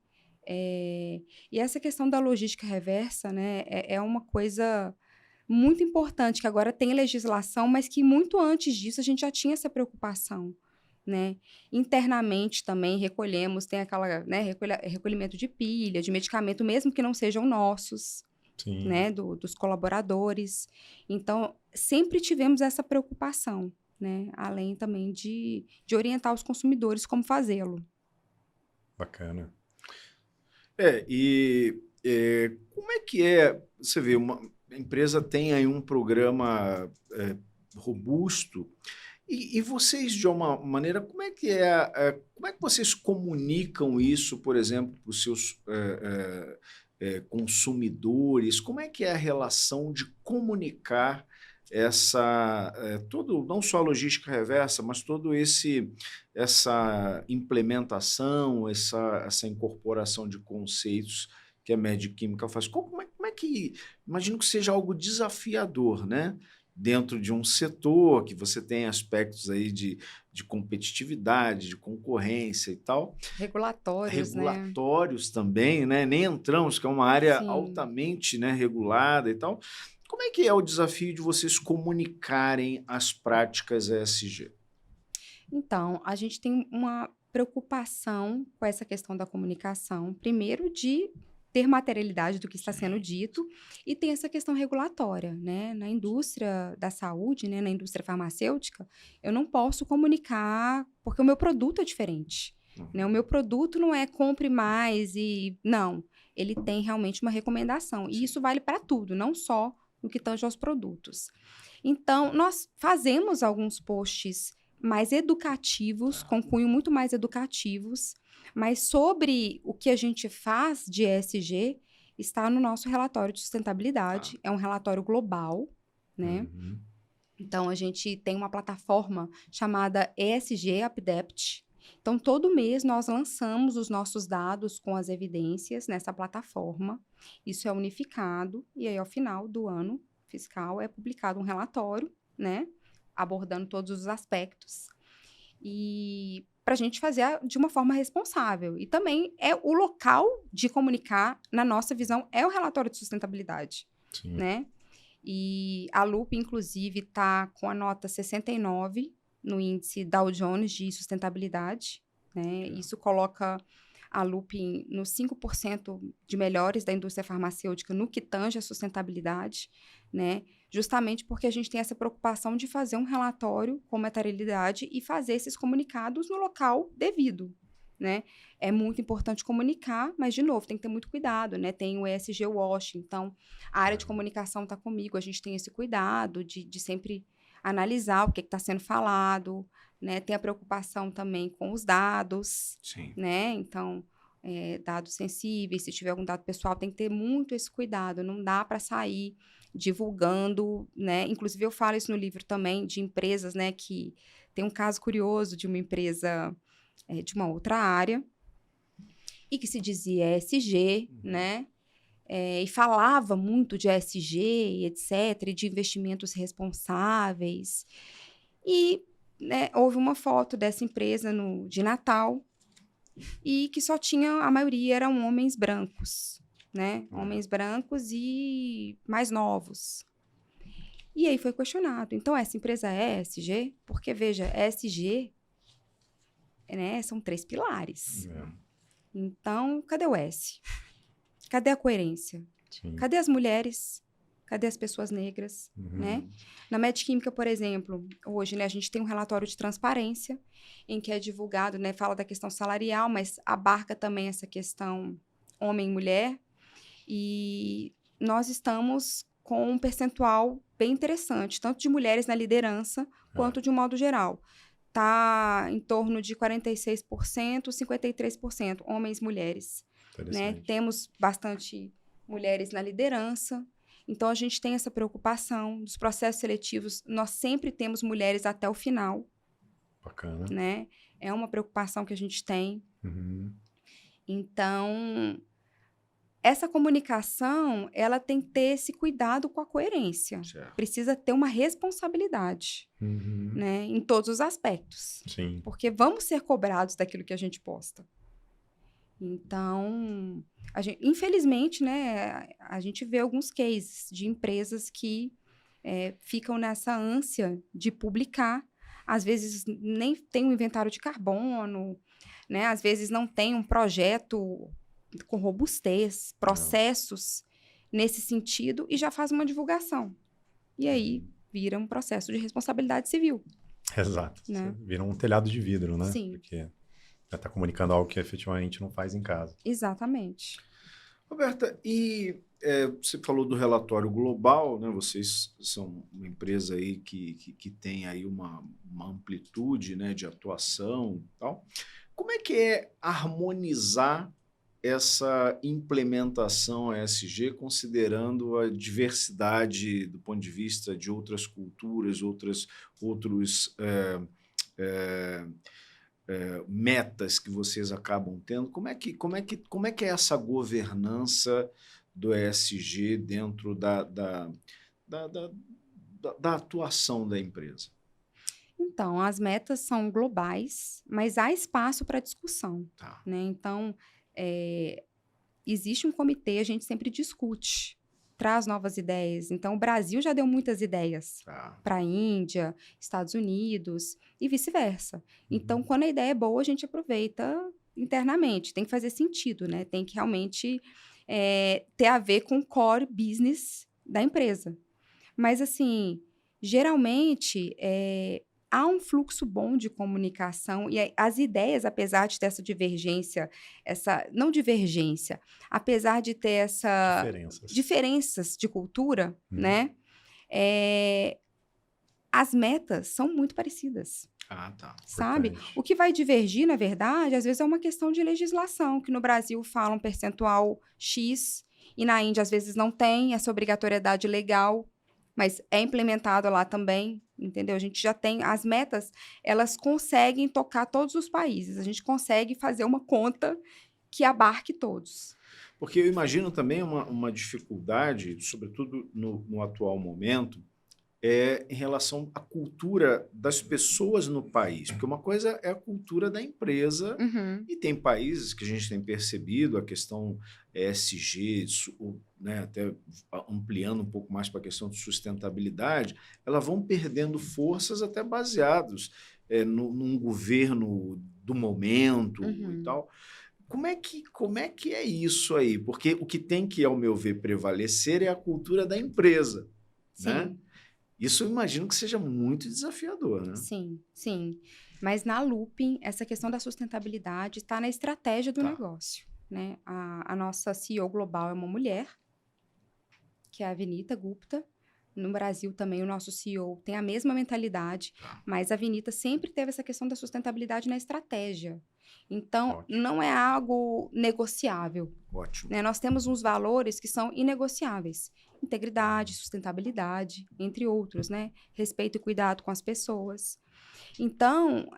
E essa questão da logística reversa, né, é uma coisa muito importante, que agora tem legislação, mas que muito antes disso a gente já tinha essa preocupação, né? Internamente também recolhemos, tem aquela, né, recolhimento de pilha, de medicamento, mesmo que não sejam nossos, né, dos colaboradores. Então, sempre tivemos essa preocupação, né? Além também de orientar os consumidores como fazê-lo. Bacana. Como é que você vê, a empresa tem aí um programa robusto. E vocês, de uma maneira, como é que como é que vocês comunicam isso, por exemplo, para os seus consumidores? Como é que é a relação de comunicar não só a logística reversa, mas todo essa implementação, essa incorporação de conceitos que a Magic Chemical faz? Como é que, imagino que seja algo desafiador, né? Dentro de um setor que você tem aspectos aí de competitividade, de concorrência e tal. Regulatórios, né? Também, né? Nem entramos, que é uma área altamente, né, regulada e tal. Como é que é o desafio de vocês comunicarem as práticas ESG? Então, a gente tem uma preocupação com essa questão da comunicação, primeiro de ter materialidade do que está sendo dito, e tem essa questão regulatória, né? Na indústria da saúde, né, na indústria farmacêutica, eu não posso comunicar porque o meu produto é diferente, né? O meu produto não é compre mais não, ele tem realmente uma recomendação, e isso vale para tudo, não só no que tange aos produtos. Então, nós fazemos alguns posts mais educativos, com cunho muito mais educativos, mas sobre o que a gente faz de ESG está no nosso relatório de sustentabilidade. É um relatório global, né? Então, a gente tem uma plataforma chamada ESG Update. Então, todo mês nós lançamos os nossos dados com as evidências nessa plataforma. Isso é unificado e aí, ao final do ano fiscal, é publicado um relatório, né? Abordando todos os aspectos. E para a gente fazer de uma forma responsável. E também é o local de comunicar, na nossa visão, é o relatório de sustentabilidade, né? E a Loop, inclusive, está com a nota 69 no índice Dow Jones de sustentabilidade, né? Isso coloca a Loop nos 5% de melhores da indústria farmacêutica no que tange a sustentabilidade, né? Justamente porque a gente tem essa preocupação de fazer um relatório com materialidade e fazer esses comunicados no local devido, né? É muito importante comunicar, mas, de novo, tem que ter muito cuidado, né? Tem o ESG Wash, então, a área de comunicação está comigo, a gente tem esse cuidado de sempre analisar o que está sendo falado, né? Tem a preocupação também com os dados, né? Então, dados sensíveis, se tiver algum dado pessoal, tem que ter muito esse cuidado, não dá para sair divulgando, né? Inclusive, eu falo isso no livro também, de empresas, né? Que tem um caso curioso de uma empresa de uma outra área e que se dizia ESG, né? E falava muito de ESG, etc., e de investimentos responsáveis. E, né, houve uma foto dessa empresa de Natal e que só tinha, a maioria eram homens brancos, né? Homens brancos e mais novos. E aí foi questionado. Então, essa empresa é ESG? Porque, veja, ESG, né, são 3 pilares. Então, cadê o S? Cadê a coerência? Cadê as mulheres? Cadê as pessoas negras? Né? Na Magic Chemical, por exemplo, hoje, né, a gente tem um relatório de transparência em que é divulgado, né, fala da questão salarial, mas abarca também essa questão homem e mulher. E nós estamos com um percentual bem interessante, tanto de mulheres na liderança, quanto de um modo geral. Está em torno de 46%, 53%, homens e mulheres. Né? Temos bastante mulheres na liderança, então a gente tem essa preocupação dos processos seletivos, nós sempre temos mulheres até o final. Bacana. Né? É uma preocupação que a gente tem. Então, essa comunicação, ela tem que ter esse cuidado com a coerência. Precisa ter uma responsabilidade, né? Em todos os aspectos. Sim. Porque vamos ser cobrados daquilo que a gente posta. Então, infelizmente, né, a gente vê alguns cases de empresas que ficam nessa ânsia de publicar, às vezes nem tem um inventário de carbono, né, às vezes não tem um projeto com robustez, processos nesse sentido, e já faz uma divulgação. E aí vira um processo de responsabilidade civil. Exato. Né? Vira um telhado de vidro, né? Sim. Porque já está comunicando algo que efetivamente não faz em casa. Exatamente. Roberta, você falou do relatório global, né? Vocês são uma empresa aí que tem aí uma amplitude, né, de atuação e tal. Como é que é harmonizar essa implementação ESG, considerando a diversidade do ponto de vista de outras culturas, outros metas que vocês acabam tendo? Como é que é essa governança do ESG dentro da, da, da atuação da empresa? Então, as metas são globais, mas há espaço para discussão, Tá, né? Então, existe um comitê, a gente sempre discute, traz novas ideias. Então, o Brasil já deu muitas ideias tá. para a Índia, Estados Unidos e vice-versa. Então, quando a ideia é boa, a gente aproveita internamente. Tem que fazer sentido, né? Tem que realmente ter a ver com o core business da empresa. Mas, assim, geralmente, há um fluxo bom de comunicação e as ideias, apesar de ter essa divergência, não divergência, apesar de ter essa Diferenças. diferenças de cultura, né? As metas são muito parecidas, Ah, tá. sabe? Importante. O que vai divergir, na verdade, às vezes é uma questão de legislação, que no Brasil fala um percentual X e na Índia às vezes não tem essa obrigatoriedade legal, mas é implementado lá também, entendeu? A gente já tem as metas, elas conseguem tocar todos os países. A gente consegue fazer uma conta que abarque todos. Porque eu imagino também uma dificuldade, sobretudo no atual momento, em relação à cultura das pessoas no país. Porque uma coisa é a cultura da empresa, Uhum. e tem países que a gente tem percebido a questão ESG, né, até ampliando um pouco mais para a questão de sustentabilidade, elas vão perdendo forças até baseados num governo do momento e tal. Como é que é isso aí? Porque o que tem que, ao meu ver, prevalecer é a cultura da empresa, né? Sim. Isso eu imagino que seja muito desafiador, né? Sim, sim. Mas na Looping, essa questão da sustentabilidade está na estratégia do Tá. negócio, né? A nossa CEO global é uma mulher, que é a Vinita Gupta. No Brasil também o nosso CEO tem a mesma mentalidade, Tá. mas a Vinita sempre teve essa questão da sustentabilidade na estratégia. Então, Ótimo. não é algo negociável, Ótimo. né? Nós temos uns valores que são inegociáveis. Integridade, sustentabilidade, entre outros, né? Respeito e cuidado com as pessoas. Então,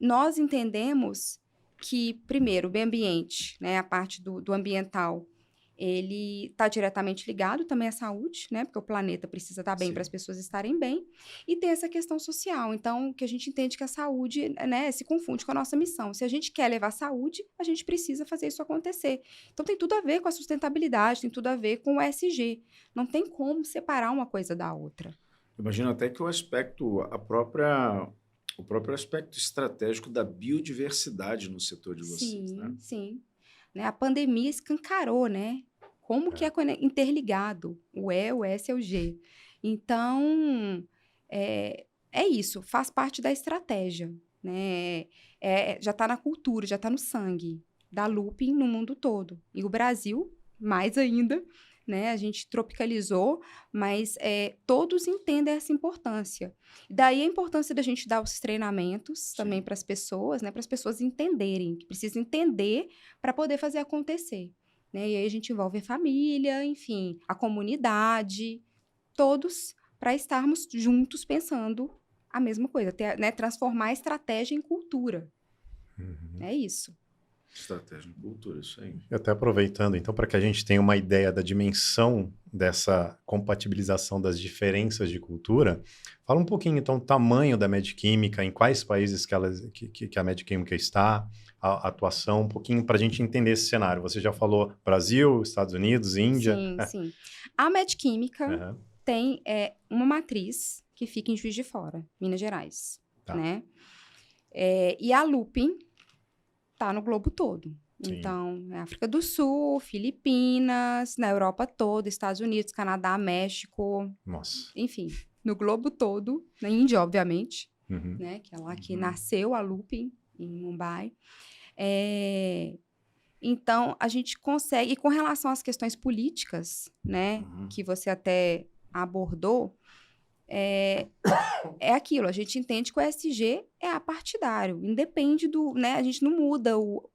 nós entendemos que, primeiro, o meio ambiente, né? A parte do ambiental, ele está diretamente ligado também à saúde, né? Porque o planeta precisa estar bem Sim. para as pessoas estarem bem. E tem essa questão social. Então, que a gente entende que a saúde, né, se confunde com a nossa missão. Se a gente quer levar saúde, a gente precisa fazer isso acontecer. Então, tem tudo a ver com a sustentabilidade, tem tudo a ver com o ESG. Não tem como separar uma coisa da outra. Imagino até que o próprio aspecto estratégico da biodiversidade no setor de vocês, né? Sim, sim. Né, a pandemia escancarou, né? Como que é interligado o E, o S e o G. Então, é isso, faz parte da estratégia, né? Já está na cultura, já está no sangue da Looping no mundo todo. E o Brasil, mais ainda, né? A gente tropicalizou, mas todos entendem essa importância. Daí a importância da gente dar os treinamentos também para as pessoas, né? Para as pessoas entenderem, que precisa entender para poder fazer acontecer. Né? E aí a gente envolve a família, enfim, a comunidade, todos para estarmos juntos pensando a mesma coisa, né? Transformar a estratégia em cultura. É isso. Estratégia e cultura, isso aí. E até aproveitando, então, para que a gente tenha uma ideia da dimensão dessa compatibilização das diferenças de cultura, fala um pouquinho, então, o tamanho da Medquímica, em quais países que a Medquímica está, a atuação, um pouquinho para a gente entender esse cenário. Você já falou Brasil, Estados Unidos, Índia. Sim, sim. A Medquímica Uhum. tem uma matriz que fica em Juiz de Fora, Minas Gerais, Tá. né? E a Looping está no globo todo. Sim. Então, África do Sul, Filipinas, na Europa toda, Estados Unidos, Canadá, México, Nossa. enfim, no globo todo, na Índia, obviamente, Uhum. né? Que é lá que nasceu a Looping, em Mumbai. Então, a gente consegue, e com relação às questões políticas, né, que você até abordou, é aquilo, a gente entende que o ESG é apartidário, independe do, né, a gente não muda o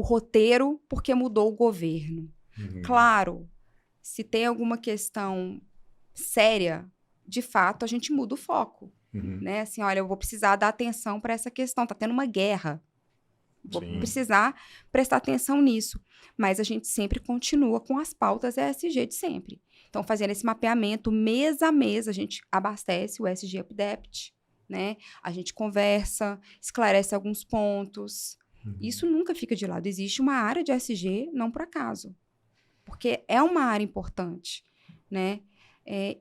roteiro porque mudou o governo. Claro, se tem alguma questão séria, de fato, a gente muda o foco, né, assim, olha, eu vou precisar dar atenção para essa questão, tá tendo uma guerra, vou precisar prestar atenção nisso. Mas a gente sempre continua com as pautas ESG de sempre. Então, fazendo esse mapeamento mês a mês, a gente abastece o ESG Update, né? A gente conversa, esclarece alguns pontos. Isso nunca fica de lado. Existe uma área de ESG, não por acaso. Porque é uma área importante, né?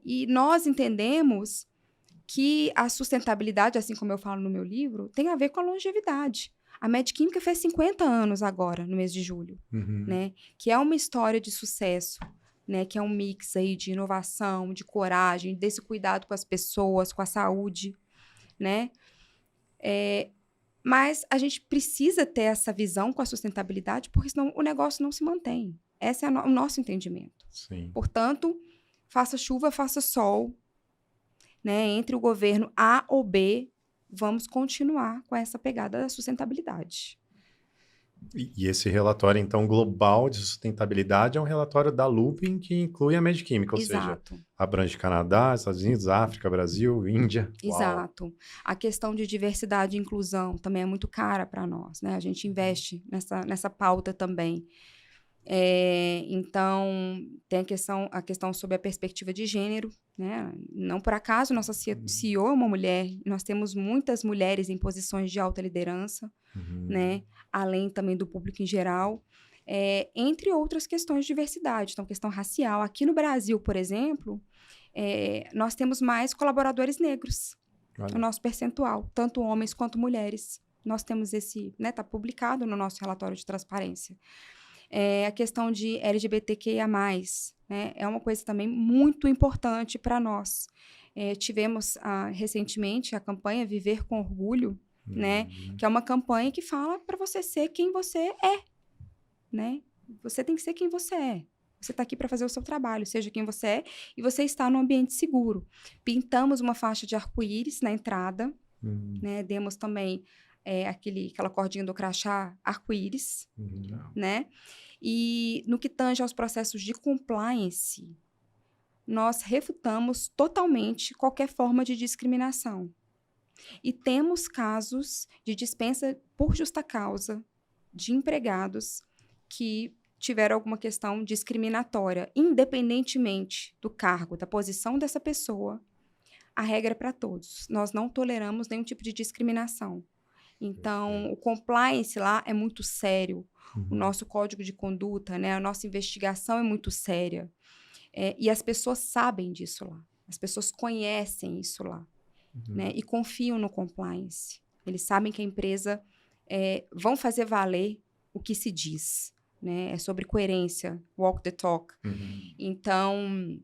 E nós entendemos que a sustentabilidade, assim como eu falo no meu livro, tem a ver com a longevidade. A Medquímica fez 50 anos agora, no mês de julho, né? Que é uma história de sucesso, né? Que é um mix aí de inovação, de coragem, desse cuidado com as pessoas, com a saúde, né? Mas a gente precisa ter essa visão com a sustentabilidade, porque senão o negócio não se mantém. Esse é o nosso entendimento. Sim. Portanto, faça chuva, faça sol, né? Entre o governo A ou B, vamos continuar com essa pegada da sustentabilidade. E esse relatório, então, global de sustentabilidade é um relatório da Lupin que inclui a Medquímica, ou Exato. seja, abrange Canadá, Estados Unidos, África, Brasil, Índia. Exato. Uau. A questão de diversidade e inclusão também é muito cara para nós, né? A gente investe nessa pauta também. Então, tem a questão sobre a perspectiva de gênero, né? Não por acaso, nossa CEO é uma mulher, nós temos muitas mulheres em posições de alta liderança, né? Além também do público em geral, entre outras questões de diversidade, então questão racial. Aqui no Brasil, por exemplo, nós temos mais colaboradores negros, o nosso percentual, tanto homens quanto mulheres. Nós temos esse, né? Está publicado no nosso relatório de transparência. A questão de LGBTQIA+, né, é uma coisa também muito importante para nós. Tivemos recentemente a campanha Viver com Orgulho, né, que é uma campanha que fala para você ser quem você é. Né? Você tem que ser quem você é. Você está aqui para fazer o seu trabalho, seja quem você é, e você está num ambiente seguro. Pintamos uma faixa de arco-íris na entrada, né, demos também aquela cordinha do crachá arco-íris, né? E no que tange aos processos de compliance, nós refutamos totalmente qualquer forma de discriminação. E temos casos de dispensa por justa causa de empregados que tiveram alguma questão discriminatória, independentemente do cargo, da posição dessa pessoa. A regra é para todos. Nós não toleramos nenhum tipo de discriminação. Então, o compliance lá é muito sério. O nosso código de conduta, né, a nossa investigação é muito séria. E as pessoas sabem disso lá. As pessoas conhecem isso lá. Né, e confiam no compliance. Eles sabem que a empresa vão fazer valer o que se diz. Né? É sobre coerência, walk the talk. Então,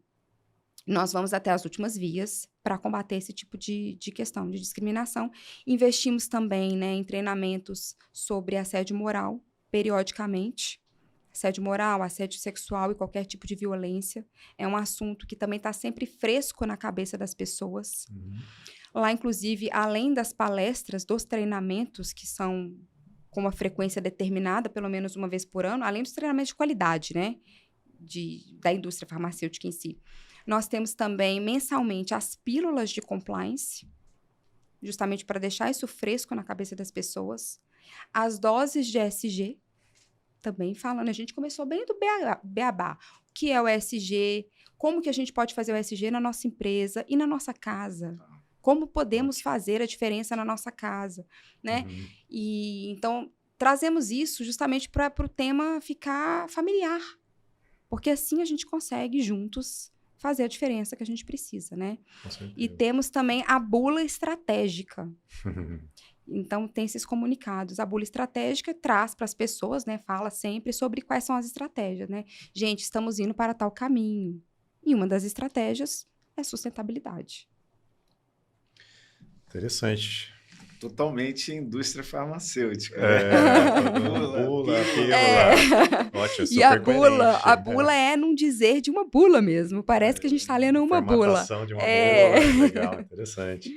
nós vamos até as últimas vias para combater esse tipo de questão de discriminação. Investimos também, né, em treinamentos sobre assédio moral, periodicamente. Assédio moral, assédio sexual e qualquer tipo de violência. É um assunto que também está sempre fresco na cabeça das pessoas. Lá, inclusive, além das palestras, dos treinamentos, que são com uma frequência determinada, pelo menos uma vez por ano, além dos treinamentos de qualidade, né, da indústria farmacêutica em si. Nós temos também, mensalmente, as pílulas de compliance, justamente para deixar isso fresco na cabeça das pessoas. As doses de ESG, também falando, a gente começou bem do beabá. O que é o ESG? Como que a gente pode fazer o ESG na nossa empresa e na nossa casa? Como podemos fazer a diferença na nossa casa? Né? E, então, trazemos isso justamente para o tema ficar familiar. Porque assim a gente consegue, juntos, fazer a diferença que a gente precisa, né? E temos também a bula estratégica. Então, tem esses comunicados. A bula estratégica traz para as pessoas, né? Fala sempre sobre quais são as estratégias, né? Gente, estamos indo para tal caminho. E uma das estratégias é sustentabilidade. Interessante. totalmente indústria farmacêutica. Bula, pílula. Ótimo, E a super bula é num dizer de uma bula mesmo. Parece que a gente está lendo uma bula. Formatação de uma bula, legal, interessante.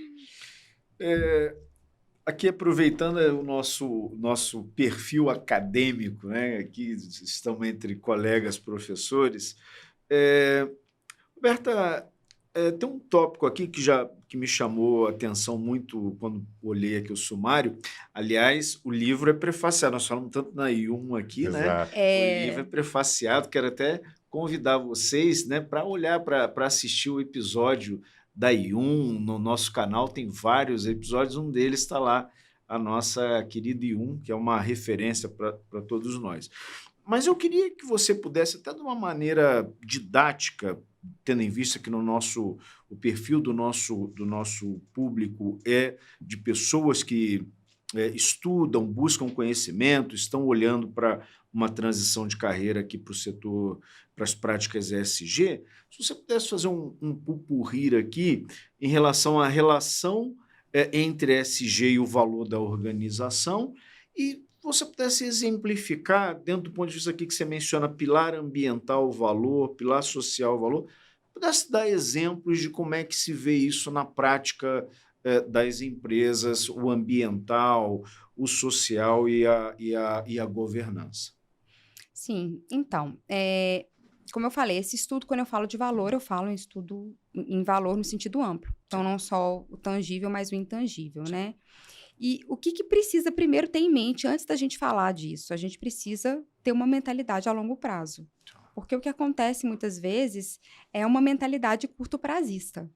Aqui, aproveitando o nosso perfil acadêmico, né? Aqui estamos entre colegas professores. Roberta, tem um tópico aqui que me chamou a atenção muito quando olhei aqui o sumário. Aliás, o livro é prefaciado, nós falamos tanto na I1 aqui, Exato. né? O livro é prefaciado, quero até convidar vocês, né, para olhar, para assistir o episódio da I1 no nosso canal, tem vários episódios, um deles está lá, a nossa querida I1, que é uma referência para todos nós. Mas eu queria que você pudesse, até de uma maneira didática, tendo em vista que o perfil do nosso público é de pessoas que estudam, buscam conhecimento, estão olhando para uma transição de carreira aqui para o setor, para as práticas ESG, se você pudesse fazer um pupurri aqui em relação à relação entre ESG e o valor da organização, e você pudesse exemplificar, dentro do ponto de vista aqui que você menciona, pilar ambiental, valor, pilar social, valor, pudesse dar exemplos de como é que se vê isso na prática das empresas, o ambiental, o social e a governança. Sim, então, como eu falei, esse estudo, quando eu falo de valor, eu falo em estudo em valor no sentido amplo. Então, não só o tangível, mas o intangível, né? E o que precisa primeiro ter em mente, antes da gente falar disso? A gente precisa ter uma mentalidade a longo prazo. Porque o que acontece muitas vezes é uma mentalidade curto-prazista.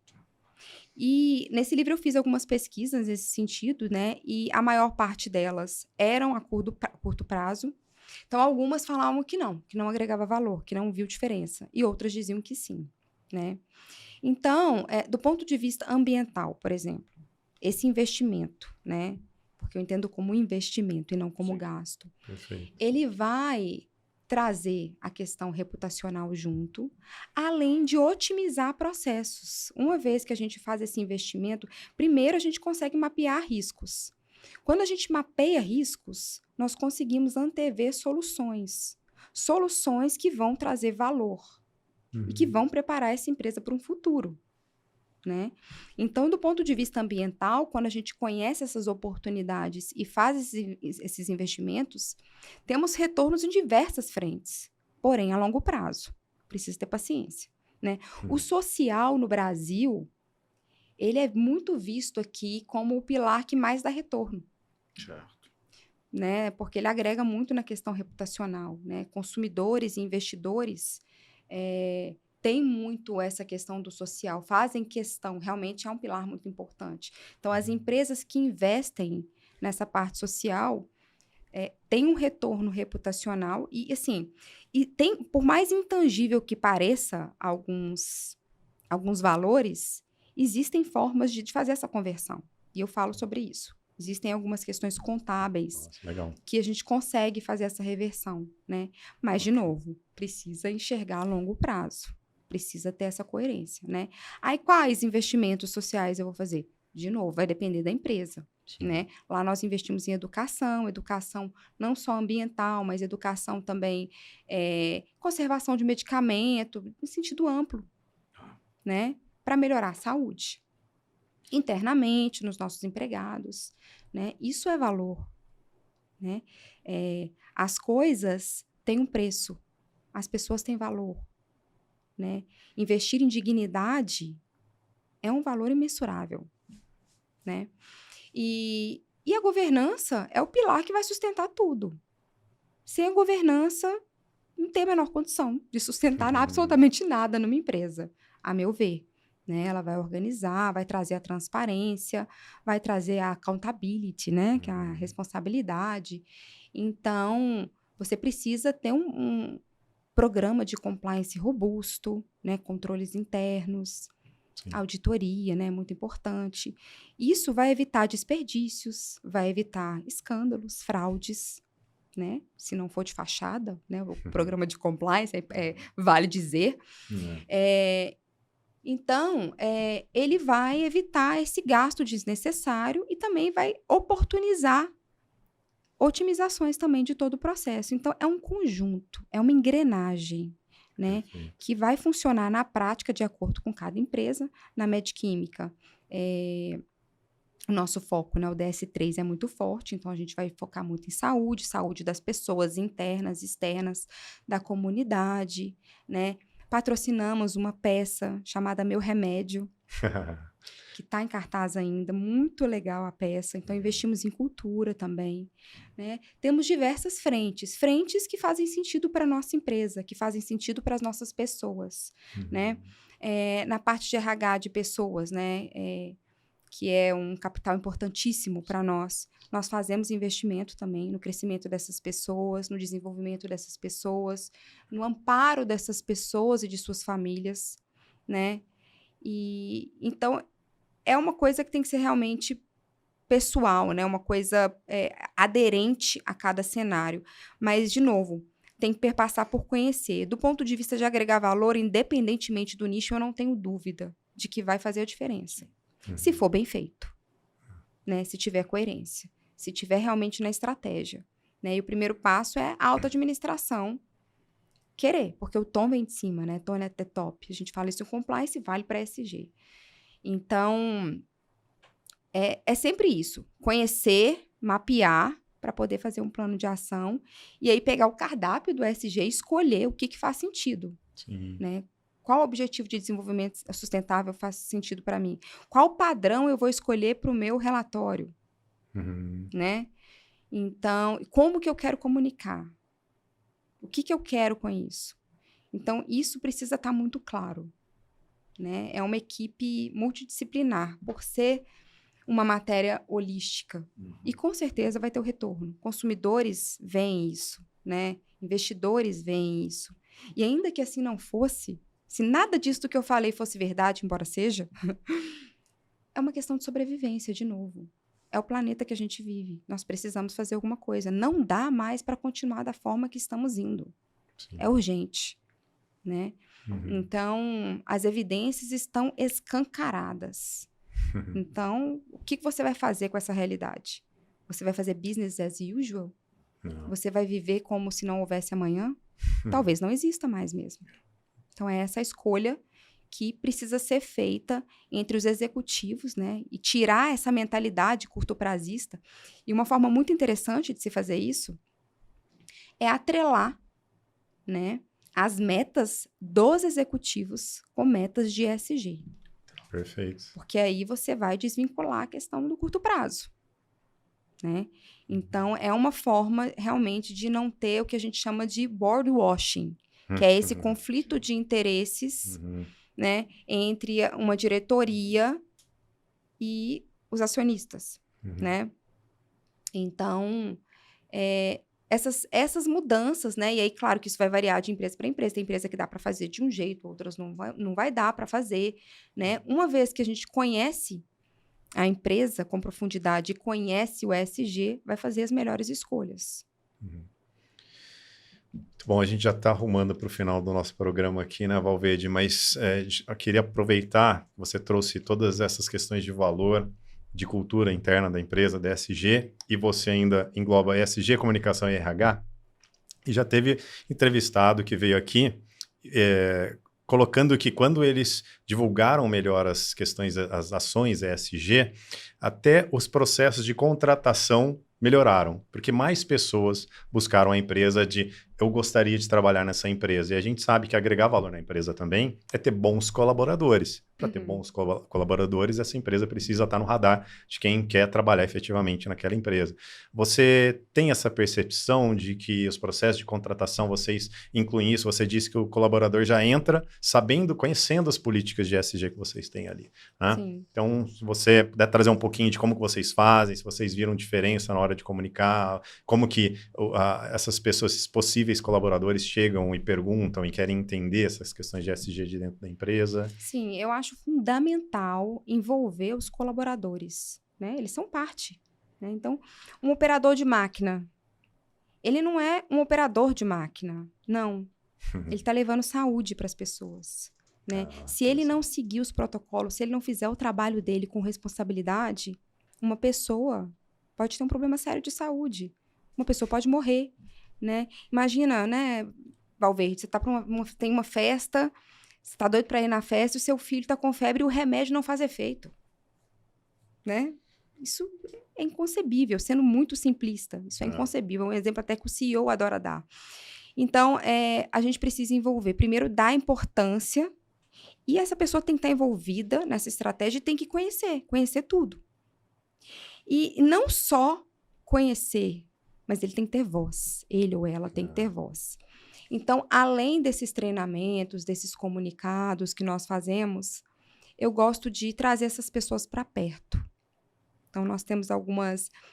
E nesse livro eu fiz algumas pesquisas nesse sentido, né? E a maior parte delas eram a curto prazo. Então, algumas falavam que não agregava valor, que não viu diferença. E outras diziam que sim, né? Então, do ponto de vista ambiental, por exemplo, esse investimento, né? Porque eu entendo como investimento e não como gasto. Perfeito. Ele vai trazer a questão reputacional junto, além de otimizar processos. Uma vez que a gente faz esse investimento, primeiro a gente consegue mapear riscos. Quando a gente mapeia riscos, nós conseguimos antever soluções que vão trazer valor e que vão preparar essa empresa para um futuro, né? Então, do ponto de vista ambiental, quando a gente conhece essas oportunidades e faz esses investimentos, temos retornos em diversas frentes, porém a longo prazo. Precisa ter paciência, né? O social no Brasil, ele é muito visto aqui como o pilar que mais dá retorno. Certo. Né? Porque ele agrega muito na questão reputacional, né? Consumidores e investidores têm muito essa questão do social, fazem questão, realmente é um pilar muito importante. Então, as empresas que investem nessa parte social têm um retorno reputacional e, assim, tem, por mais intangível que pareça alguns valores, existem formas de fazer essa conversão. E eu falo sobre isso. Existem algumas questões contábeis que a gente consegue fazer essa reversão, né? Mas, de novo, precisa enxergar a longo prazo. Precisa ter essa coerência, né? Aí, quais investimentos sociais eu vou fazer? De novo, vai depender da empresa, né? Lá nós investimos em educação não só ambiental, mas educação também, conservação de medicamento, em sentido amplo, né? Para melhorar a saúde. Internamente, nos nossos empregados, né? Isso é valor, né? As coisas têm um preço, as pessoas têm valor, né? Investir em dignidade é um valor imensurável, né? E a governança é o pilar que vai sustentar tudo. Sem a governança, não tem a menor condição de sustentar absolutamente nada numa empresa, a meu ver. Né? Ela vai organizar, vai trazer a transparência, vai trazer a accountability, né? Que é a responsabilidade. Então, você precisa ter um programa de compliance robusto, né? Controles internos, auditoria, né? Muito importante. Isso vai evitar desperdícios, vai evitar escândalos, fraudes, né? Se não for de fachada, né? O programa de compliance, vale dizer. Então, ele vai evitar esse gasto desnecessário e também vai oportunizar otimizações também de todo o processo. Então, é um conjunto, é uma engrenagem, né, Perfeito. que vai funcionar na prática de acordo com cada empresa. Na Medquímica, o nosso foco na ODS3 é muito forte, então a gente vai focar muito em saúde das pessoas internas, externas, da comunidade, né? Patrocinamos uma peça chamada Meu Remédio, que está em cartaz ainda, muito legal a peça, então investimos em cultura também, né? Temos diversas frentes que fazem sentido para a nossa empresa, que fazem sentido para as nossas pessoas, né? Na parte de RH de pessoas, né? Que é um capital importantíssimo para nós. Nós fazemos investimento também no crescimento dessas pessoas, no desenvolvimento dessas pessoas, no amparo dessas pessoas e de suas famílias, né? E então é uma coisa que tem que ser realmente pessoal, né? Uma coisa aderente a cada cenário. Mas, de novo, tem que perpassar por conhecer. Do ponto de vista de agregar valor, independentemente do nicho, eu não tenho dúvida de que vai fazer a diferença. Se for bem feito, né? Se tiver coerência, se tiver realmente na estratégia, né? E o primeiro passo é a autoadministração, querer, porque o tom vem de cima, né? Tom é top. A gente fala isso em compliance, vale para ESG. Então, é sempre isso. Conhecer, mapear, para poder fazer um plano de ação, e aí pegar o cardápio do ESG e escolher o que faz sentido, Sim. né? Qual objetivo de desenvolvimento sustentável faz sentido para mim? Qual padrão eu vou escolher para o meu relatório? Né? Então, como que eu quero comunicar? O que eu quero com isso? Então, isso precisa estar muito claro, né? É uma equipe multidisciplinar, por ser uma matéria holística. E, com certeza, vai ter o retorno. Consumidores veem isso, né? Investidores veem isso. E ainda que assim não fosse, se nada disso que eu falei fosse verdade, embora seja, é uma questão de sobrevivência, de novo. É o planeta que a gente vive. Nós precisamos fazer alguma coisa. Não dá mais para continuar da forma que estamos indo. Sim. É urgente, né? Então, as evidências estão escancaradas. Então, o que você vai fazer com essa realidade? Você vai fazer business as usual? Não. Você vai viver como se não houvesse amanhã? Talvez não exista mais mesmo. Então, é essa escolha que precisa ser feita entre os executivos, né? E tirar essa mentalidade curto-prazista. E uma forma muito interessante de se fazer isso é atrelar, né, as metas dos executivos com metas de ESG. Perfeito. Porque aí você vai desvincular a questão do curto prazo, né? Então, é uma forma realmente de não ter o que a gente chama de board washing, que é esse conflito de interesses, né, entre uma diretoria e os acionistas, né? Então, essas mudanças, né? E aí, claro que isso vai variar de empresa para empresa. Tem empresa que dá para fazer de um jeito, outras não vai dar para fazer, né? Uma vez que a gente conhece a empresa com profundidade e conhece o ESG, vai fazer as melhores escolhas. Muito bom, a gente já está arrumando para o final do nosso programa aqui, né, Valverde? Mas eu queria aproveitar que você trouxe todas essas questões de valor, de cultura interna da empresa, da ESG, e você ainda engloba ESG, comunicação e RH, e já teve entrevistado que veio aqui colocando que quando eles divulgaram melhor as questões, as ações ESG, até os processos de contratação melhoraram, porque mais pessoas buscaram a empresa de eu gostaria de trabalhar nessa empresa. E a gente sabe que agregar valor na empresa também é ter bons colaboradores. Para ter bons colaboradores, essa empresa precisa estar no radar de quem quer trabalhar efetivamente naquela empresa. Você tem essa percepção de que os processos de contratação, vocês incluem isso? Você disse que o colaborador já entra sabendo, conhecendo as políticas de ESG que vocês têm ali, né? Sim. Então, se você puder trazer um pouquinho de como que vocês fazem, se vocês viram diferença na hora de comunicar, como que essas pessoas, esses possíveis colaboradores chegam e perguntam e querem entender essas questões de ESG de dentro da empresa. Sim, eu acho fundamental envolver os colaboradores, né? Eles são parte, né? Então, um operador de máquina, ele não é um operador de máquina, não. Ele está levando saúde para as pessoas, né? Se ele não seguir os protocolos, se ele não fizer o trabalho dele com responsabilidade, uma pessoa pode ter um problema sério de saúde. Uma pessoa pode morrer, né? Imagina, né, Valverde, você tá tem uma festa, você tá doido para ir na festa, e o seu filho tá com febre e o remédio não faz efeito, né? Isso é inconcebível, sendo muito simplista. Isso é inconcebível. É um exemplo até que o CEO adora dar. Então, a gente precisa envolver, primeiro, dar importância, e essa pessoa tem que estar envolvida nessa estratégia e tem que conhecer tudo. E não só conhecer, mas ele tem que ter voz. Ele ou ela tem que ter voz. Então, além desses treinamentos, desses comunicados que nós fazemos, eu gosto de trazer essas pessoas para perto. Então, nós temos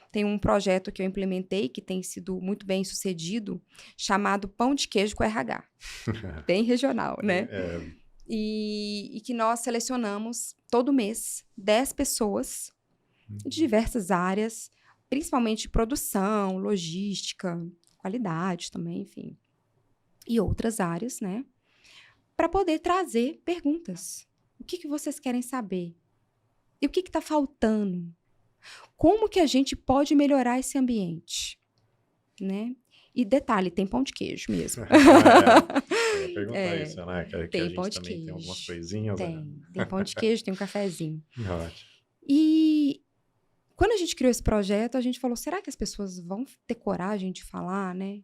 tem um projeto que eu implementei, que tem sido muito bem sucedido, chamado Pão de Queijo com RH. Bem regional, né? E que nós selecionamos, todo mês, 10 pessoas de diversas áreas, principalmente produção, logística, qualidade também, enfim. E outras áreas, né? Para poder trazer perguntas. O que vocês querem saber? E o que está faltando? Como que a gente pode melhorar esse ambiente, né? E detalhe, tem pão de queijo mesmo. Eu ia perguntar isso, né? Que tem a gente pão de também queijo. tem algumas coisinhas. Tem pão de queijo, tem um cafezinho. Ótimo. E quando a gente criou esse projeto, a gente falou, será que as pessoas vão ter coragem de falar, né?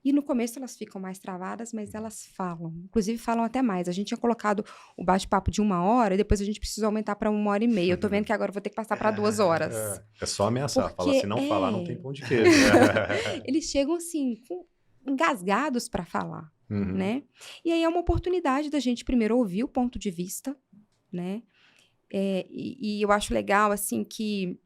E no começo elas ficam mais travadas, mas elas falam. Inclusive, falam até mais. A gente tinha colocado o bate-papo de 1 hora, e depois a gente precisou aumentar para 1h30. Eu tô vendo que agora eu vou ter que passar para 2 horas. É só ameaçar. Porque Fala, se não falar, não tem pão de queijo. Eles chegam, assim, engasgados para falar, né? E aí é uma oportunidade da gente primeiro ouvir o ponto de vista, né? E eu acho legal, assim, que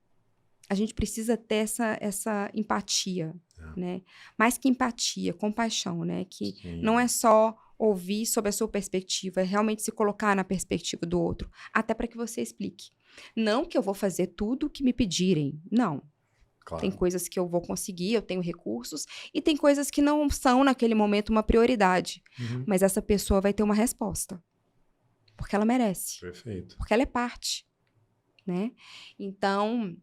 a gente precisa ter essa empatia, né? Mais que empatia, compaixão, né? Que não é só ouvir sob a sua perspectiva, é realmente se colocar na perspectiva do outro, até para que você explique. Não que eu vou fazer tudo o que me pedirem, não. Claro. Tem coisas que eu vou conseguir, eu tenho recursos, e tem coisas que não são, naquele momento, uma prioridade. Mas essa pessoa vai ter uma resposta. Porque ela merece. Perfeito. Porque ela é parte, né? Então,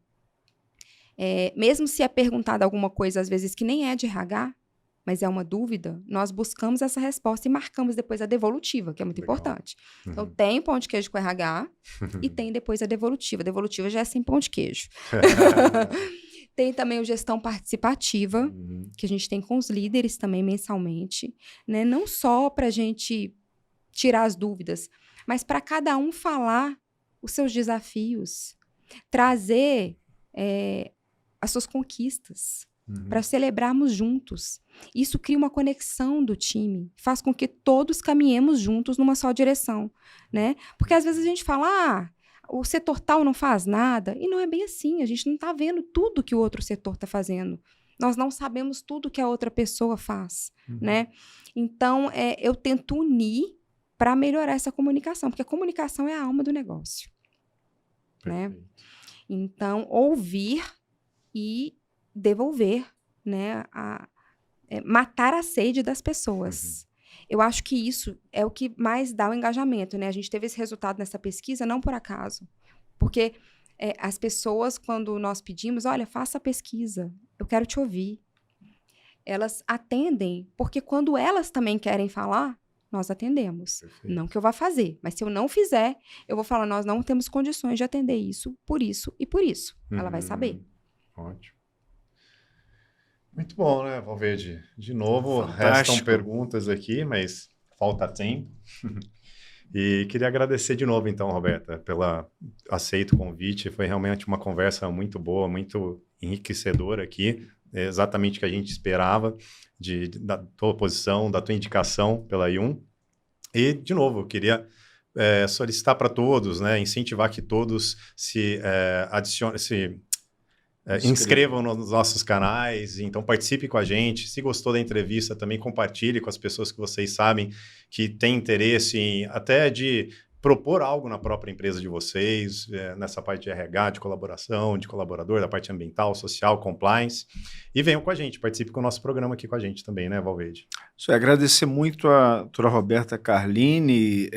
mesmo se é perguntada alguma coisa, às vezes, que nem é de RH, mas é uma dúvida, nós buscamos essa resposta e marcamos depois a devolutiva, que é muito importante. Então, tem pão de queijo com RH e tem depois a devolutiva. A devolutiva já é sem pão de queijo. Tem também o gestão participativa, que a gente tem com os líderes também mensalmente, né? Não só para a gente tirar as dúvidas, mas para cada um falar os seus desafios, trazer as suas conquistas, para celebrarmos juntos. Isso cria uma conexão do time, faz com que todos caminhemos juntos numa só direção, né? Porque às vezes a gente fala, o setor tal não faz nada, e não é bem assim, a gente não está vendo tudo que o outro setor está fazendo. Nós não sabemos tudo que a outra pessoa faz, né? Então, eu tento unir para melhorar essa comunicação, porque a comunicação é a alma do negócio, né? Então, ouvir e devolver, né? Matar a sede das pessoas. Eu acho que isso é o que mais dá o engajamento, né? A gente teve esse resultado nessa pesquisa não por acaso, porque as pessoas, quando nós pedimos, olha, faça a pesquisa, eu quero te ouvir. Elas atendem, porque quando elas também querem falar, nós atendemos. Perfeito. Não que eu vá fazer, mas se eu não fizer, eu vou falar, nós não temos condições de atender isso e por isso. Ela vai saber. Ótimo. Muito bom, né, Valverde? De novo, fantástico. Restam perguntas aqui, mas falta tempo. E queria agradecer de novo, então, Roberta, pela aceito o convite. Foi realmente uma conversa muito boa, muito enriquecedora aqui. É exatamente o que a gente esperava da tua posição, da tua indicação pela I1. E, de novo, eu queria solicitar para todos, né, incentivar que todos se inscrevam nos nossos canais, então participe com a gente. Se gostou da entrevista, também compartilhe com as pessoas que vocês sabem que têm interesse até de propor algo na própria empresa de vocês, nessa parte de RH, de colaboração, de colaborador, da parte ambiental, social, compliance. E venham com a gente, participe com o nosso programa aqui com a gente também, né, Valverde? Isso é, agradecer muito a doutora Roberta Carlini,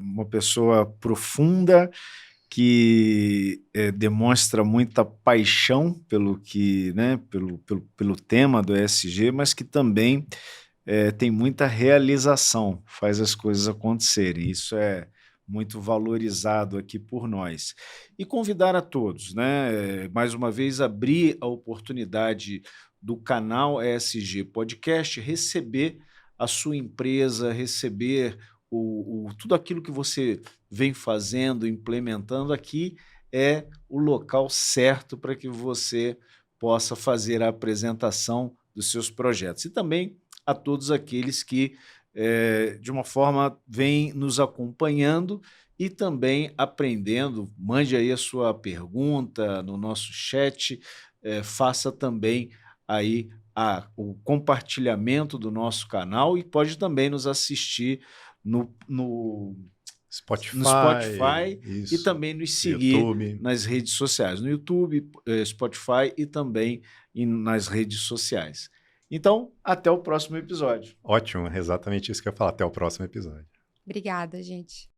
uma pessoa profunda, que demonstra muita paixão pelo que, né, pelo tema do ESG, mas que também tem muita realização, faz as coisas acontecerem. Isso é muito valorizado aqui por nós. E convidar a todos, né, mais uma vez, abrir a oportunidade do canal ESG Podcast, receber a sua empresa, receber tudo aquilo que você vem fazendo, implementando aqui, é o local certo para que você possa fazer a apresentação dos seus projetos. E também a todos aqueles que, de uma forma, vêm nos acompanhando e também aprendendo. Mande aí a sua pergunta no nosso chat, faça também aí o compartilhamento do nosso canal e pode também nos assistir no Spotify isso, e também nos seguir YouTube, nas redes sociais, no YouTube, Spotify e também nas redes sociais. Então, até o próximo episódio. Ótimo, exatamente isso que eu ia falar. Até o próximo episódio. Obrigada, gente.